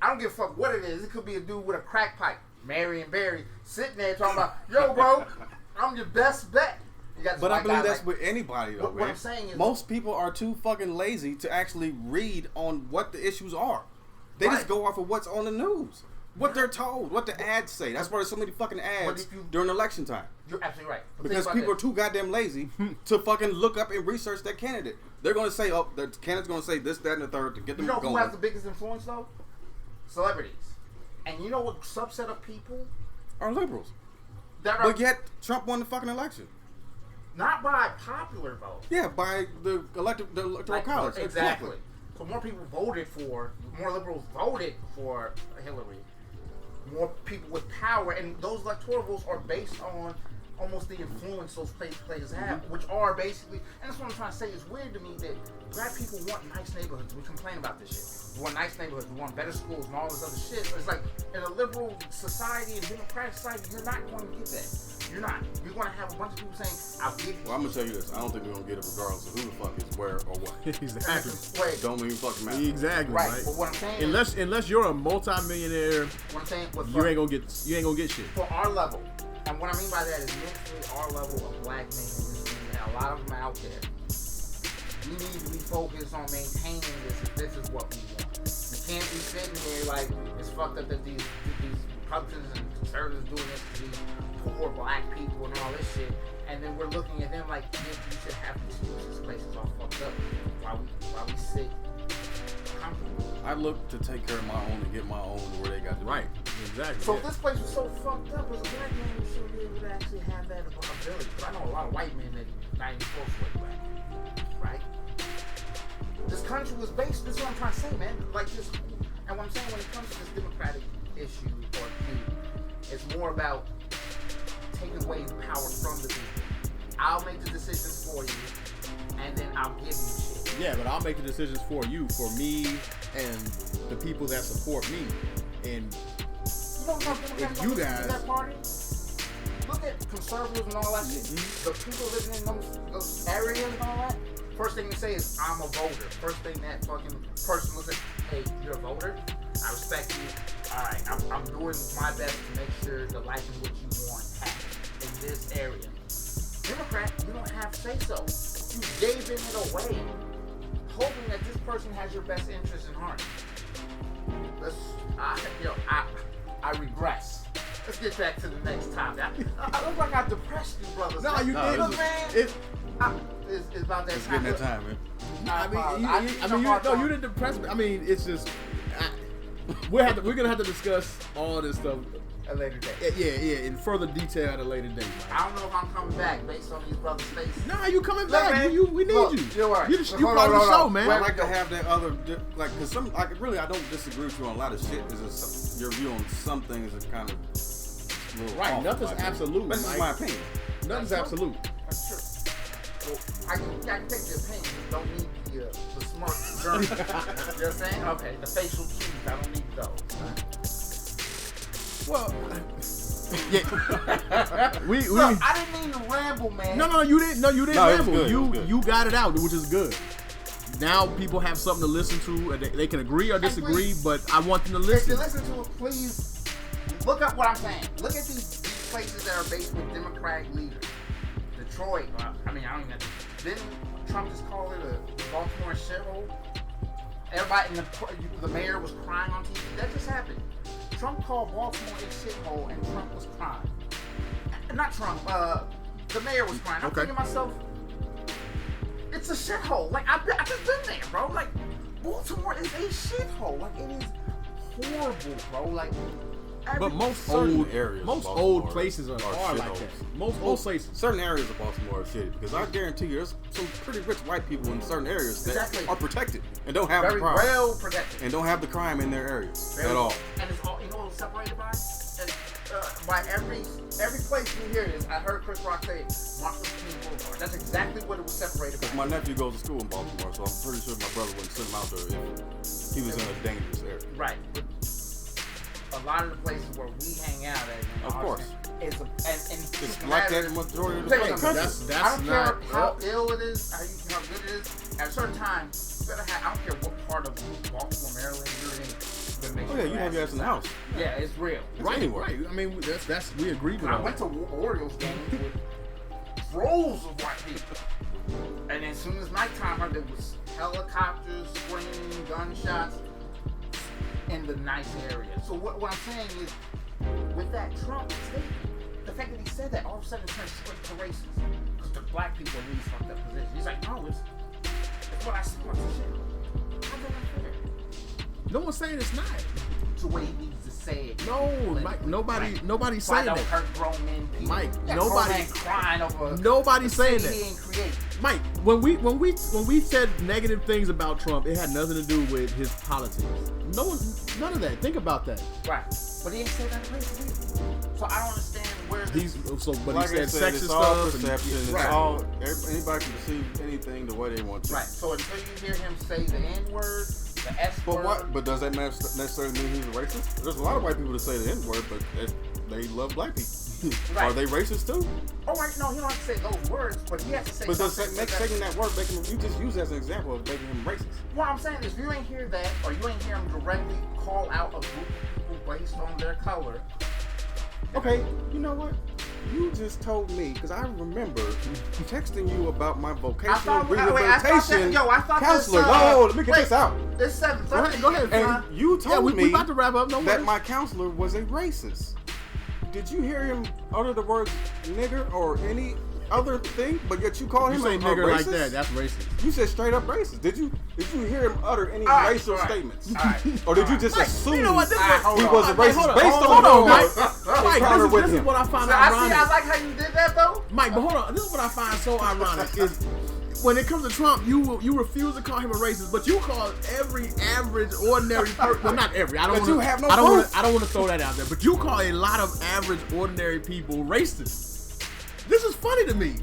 I don't give a fuck what it is. It could be a dude with a crack pipe, Marion Barry, sitting there talking about, yo, bro, I'm your best bet. You got this But I white believe guy that's like- with anybody though, What man. I'm saying is- most people are too fucking lazy to actually read on what the issues are. They just Right. go off of what's on the news, what they're told, what the ads say. That's why there's so many fucking ads if you- during election time. You're absolutely right. But think Because about people are this. too goddamn lazy to fucking look up and research their candidate. They're going to say, oh, the candidate's going to say this, that, and the third to get them You know going. who has the biggest influence though? Celebrities. And you know what subset of people are liberals. that are But yet, Trump won the fucking election. not by popular vote. Yeah, by the electoral Like, college. Exactly. So more people voted for, more liberals voted for Hillary. More people with power, and those electoral votes are based on almost the influence those players have, which are basically, and that's what I'm trying to say. It's weird to me that black people want nice neighborhoods. We complain about this shit. We want nice neighborhoods. We want better schools and all this other shit. But it's like in a liberal society and democratic society, you're not going to get that. You're not. You're going to have a bunch of people saying, "I'll give you." Well, I'm gonna tell you this. I don't think we're gonna get it regardless of who the fuck is where or what. Exactly. Wait, Don't even fucking matter. Exactly. right? Right. But what I'm saying, Unless you're a multi-millionaire, what I'm saying, you ain't gonna get shit. for our level, and what I mean by that is mentally our level of black men in this community, and a lot of them out there. We need to be focused on maintaining this if this is what we want. We can't be sitting there like it's fucked up that these Republicans and conservatives doing this to these poor black people and all this shit, and then we're looking at them like, you should have these excuses. This place is all fucked up. Why we sit comfortable? I look to take care of my own and get my own to where they got the Right. Exactly. So if this place was so fucked up, as a black man, you should be able to actually have that ability. Because I know a lot of white men that not even close to black, right? This country was based. This is what I'm trying to say, man. Like this, and what I'm saying when it comes to this democratic issue or view, it's more about taking away the power from the people. I'll make the decisions for you, and then I'll give you shit. Yeah, but I'll make the decisions for you, for me, and the people that support me. And You know what If you guys- that party? Look at conservatives and all that shit. The people living in those areas and all that. First thing they say is, I'm a voter. First thing that fucking person looks at, hey, you're a voter? I respect you. Alright, I'm doing my best to make sure the life in which you want happens in this area. Democrat, you don't have to say so. You gave it away, hoping that this person has your best interest in heart. I regress. Let's get back to the next topic. I look like I depressed you, brothers. no, you No, didn't. it's- man. It's about that It's time. getting that time, man. You didn't depress me. I mean, it's just we're gonna have to discuss all this stuff. A later date. Yeah, in further detail at a later date. I don't know if I'm coming back based on these brothers' faces. Nah, you coming Look, back? man, We need look, you. you're right. You Hold part on, of the hold show, on. man. I like to have that other, like, cause I don't disagree with you on a lot of shit. It's just your view on some things is kind of a little Right, off, nothing's in my opinion. absolute, But this is Mike. my opinion. Nothing's That's absolute. That's true. Well, I can take the opinion. Don't need the smart journey. You know what I'm saying? Okay, the facial cues. I don't need those. Well, yeah. we Look, I didn't mean to ramble, man. No, you didn't. No, you didn't No, it was ramble. good, it was good. You got it out, which is good. Now people have something to listen to. And they can agree or disagree, please, but I want them to If listen. you listen to it, please look up what I'm saying. Look at these places that are based with Democratic leaders. Detroit. I don't even have to. Didn't Trump just call it a Baltimore shithole? Everybody in the mayor was crying on TV. That just happened. Trump called Baltimore a shithole, and Trump was crying. Not Trump. The mayor was crying. I'm Okay. thinking to myself, it's a shithole. Like I just been there, bro. Like Baltimore is a shithole. Like it is horrible, bro. Like. But most certain old areas of most Baltimore old places are like shitholes. that. Most old places. Certain areas of Baltimore are shitty because I guarantee you there's some pretty rich white people in certain areas that Exactly. are protected and don't have very the crime well protected. and don't have the crime in their areas Very- at all. And it's all, you know what it's separated by? And, by every place you hear this, I heard Chris Rock say Martin Luther King Boulevard. That's exactly what it was separated by. My nephew goes to school in Baltimore, so I'm pretty sure my brother wouldn't send him out there if he was in a dangerous area. Right. But a lot of the places where we hang out at, Of course. is and It's like that in the majority of the Tell you country. something, That's I don't care not- how ill it is, how good it is. At a certain time, you better have. I don't care what part of Baltimore, Maryland you're in. You better make Oh sure yeah, you have your ass in the house. Yeah, it's real. Right, anywhere. right. I mean, that's we agree with I all went that. to Orioles games with droves of white people. And as soon as nighttime heard, there was helicopters, screaming, gunshots in the nice area. So what I'm saying is, with that Trump statement, the fact that he said that, all of a sudden it turned straight to racist. Because the black people are in these fucked up positions. He's like, no, it's what I see on the shit. How's that unfair? No one's saying it's not. It's the way he needs to say it. No, Mike, nobody's Why saying don't that. hurt grown men, people? Mike, That nobody- grown man crying over Nobody's the saying city that. he didn't create. Mike, when we said negative things about Trump, it had nothing to do with his politics. None of that. Think about that. Right. But he ain't said that crazy either. So I don't understand where's He's so, but Like he I said said, sexist it's all stuff. perception. It's Right. all anybody can perceive anything the way they want to. right? So until you hear him say the N word, the S But word, what? But does that necessarily mean he's a racist? There's a lot of white people that say the N word, but they love black people. Right. Are they racist too? oh right, no, he don't have to say those words, but he has to say But does something. taking that word, you just use it as an example of making him racist. What I'm saying is, if you ain't hear that, or you ain't hear him directly call out a group of people based on their color, Okay, you know what? You just told me, because I remember texting you about my vocational rehabilitation counselor. No, let me get this out. It's 7:30. Go ahead. And you Yeah, told we me about to wrap up. No that worries. my counselor was a racist. Did you hear him utter the words nigger or any other thing? But yet you called You him say a nigger racist? like that, that's racist. You said straight up racist. Did you hear him utter any All right, racial all right, statements? all right, Or did you all just Mike, assume you know what, this All right, hold he on. was a Mike, racist hold on, based hold on on, your Mike, encounter with this is him? what I find I ironic. like how you did that though. Mike, but hold on. This is what I find so ironic is when it comes to Trump, you refuse to call him a racist, but you call every average, ordinary person. Well, not every. I don't But want you have no I don't proof. want to throw that out there. But you call a lot of average, ordinary people racist. This is funny to me.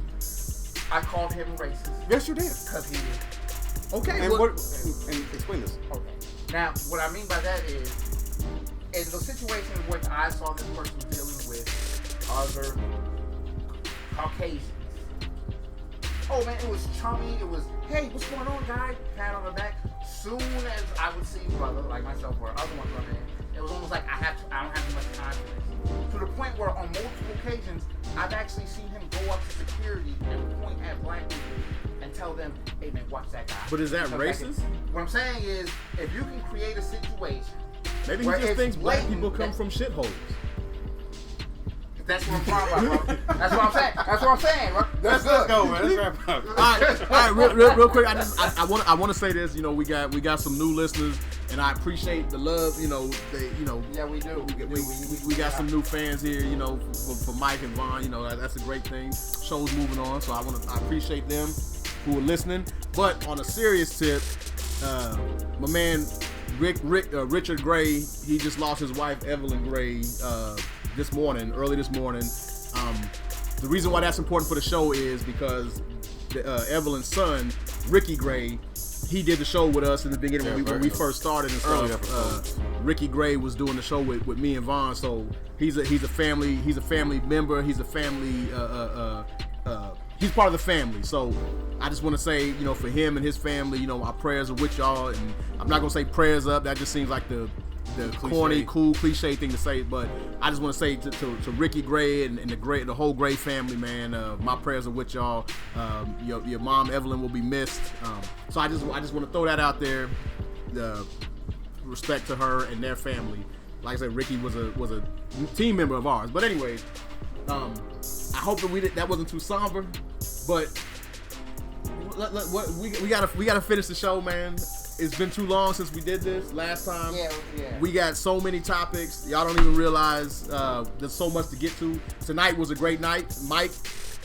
I called him racist Yes, you did. because he is. Okay, And well, what? And explain this. Okay. Now, what I mean by that is, in the situation in which I saw this person dealing with other Caucasians. Oh man, it was chummy. It was, hey, what's going on, guy? Pat on the back. Soon as I would see brother like myself or other one come in, it was almost like I don't have too much time for this. To the point where on multiple occasions, I've actually seen him go up to security and point at black people and tell them, hey man, watch that guy. But is that Because racist? what I'm saying is, if you can create a situation, maybe he where just it's thinks black blatant people come that- from shitholes. that's what I'm talking about, bro. That's what I'm saying. That's what I'm saying, bro. That's Let's good. go, man. Let's wrap up. All right, real quick. I want to say this. You know, we got some new listeners, and I appreciate the love. You know, Yeah, we do. we got some new fans here. You know, for Mike and Vaughn. You know, that's a great thing. Show's moving on, so I appreciate them who are listening. But on a serious tip, my man Richard Gray, he just lost his wife Evelyn Gray early this morning. The reason why that's important for the show is because Evelyn's son, Ricky Gray, he did the show with us in the beginning when we first started and Early stuff. episodes. Ricky Gray was doing the show with me and Vaughn, so he's a family member. He's a family he's part of the family. So I just want to say, you know, for him and his family, you know, our prayers are with y'all. And I'm not gonna say prayers up. That just seems like the corny, cool, cliche thing to say. But I just want to say to Ricky Gray and the whole Gray family, man, my prayers are with y'all. Your mom Evelyn will be missed. So I just want to throw that out there. Respect to her and their family. Like I said, Ricky was a team member of ours. But anyway, I hope that wasn't too somber. But we gotta finish the show, man. It's been too long since we did this last time. Yeah. We got so many topics. Y'all don't even realize there's so much to get to. Tonight was a great night. Mike,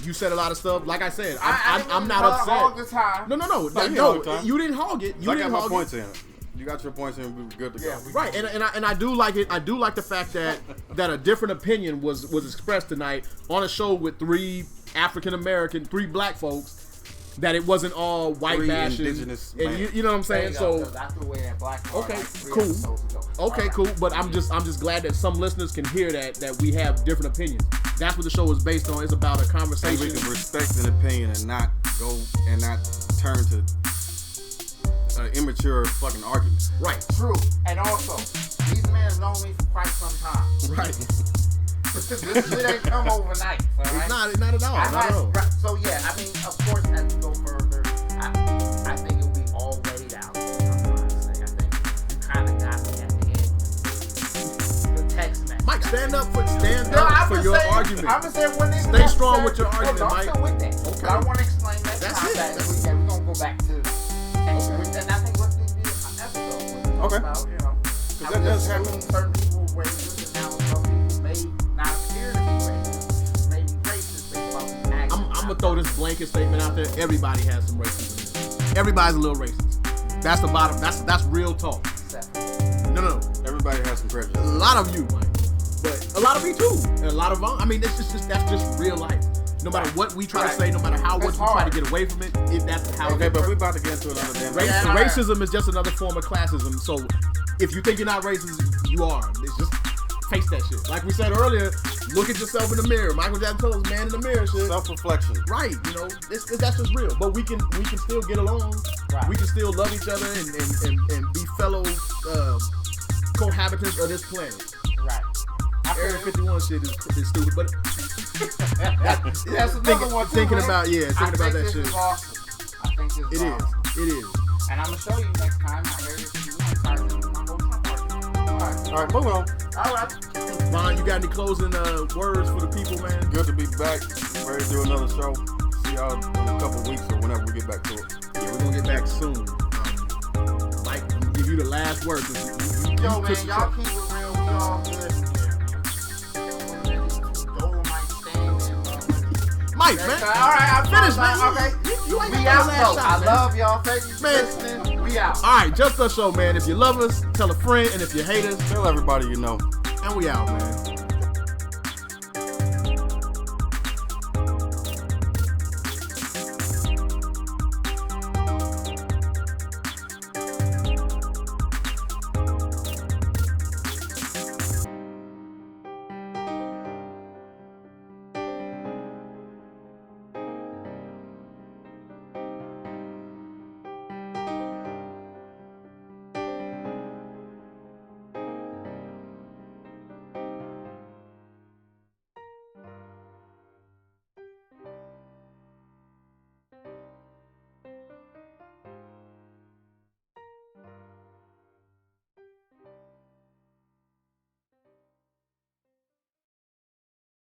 you said a lot of stuff. Like I said, I'm not upset. Hog the time. No. you didn't hog the time. You didn't hog it. I got my points in. You got your points in. We were good to go. Right, and I do like it. I do like the fact that a different opinion was expressed tonight on a show with three black folks. That it wasn't all white Three bashing. indigenous And men. you know what I'm saying? So that's the way that black card, okay, like 3 cool. episodes ago. Okay, All cool. right. But I'm just glad that some listeners can hear that we have different opinions. That's what the show is based on. It's about a And conversation. we can respect an opinion and not turn to immature fucking arguments. Right. True. And also, these men have known me for quite some time. Right. This shit ain't come overnight. All right? Not at all. I Not at all. right, so yeah, I mean, of course, as we go further, I think it'll be all laid out. I'm trying to say, I think you kind of got me at the end. The text message. Mike, stand up for I'm your saying, argument. I'm just saying when they Stay strong with your argument, I'm Mike. still with that. Okay. But I want to explain that. That's time it. that That's we're gonna go back to. And I think let's do an episode. Okay. About, you know, how that we does assume happen. certain people were racist, and now some people may not appear to be racist, maybe racist based off of actions. I'm gonna throw this blanket statement out there. Everybody has some racism in it. Everybody's a little racist. That's the bottom. That's real talk. No. Everybody has some prejudice. A lot of you, Mike. But a lot of me too. And a lot of I mean, that's just real life. No matter what we try to say, no matter how much we try to get away from it, that's how. Okay, but we're about to get into another damn. Racism is just another form of classism. So if you think you're not racist, you are. It's just face that shit. Like we said earlier, look at yourself in the mirror. Michael Jackson told us, "Man in the mirror." Shit. Self-reflection. Right. You know, that's just real. But we can still get along. Right. We can still love each other and be fellow cohabitants of this planet. Right. Area 51 shit is stupid, but that's another one too, thinking man. about that this shit. Is awesome. I think this is awesome. It is. And I'm gonna show you next time how Area 51 All right, move on. All right. Vaughn, you got any closing words for the people, man? Good to be back. Ready to do another show. See y'all in a couple weeks or whenever we get back to it. Yeah, we're gonna get back soon. Mike, I'm gonna give you the last word. Yo, man, y'all keep it real. We all good in here, man. Mike, man. All right, I'm Finished, man. man. Okay. You ain't We got out, no though. last I shot, man. love y'all. Thank you for Man. listening. We out. All right, Just Us Show, man. If you love us, tell a friend, and if you hate us, Tell everybody you know. and we out, man.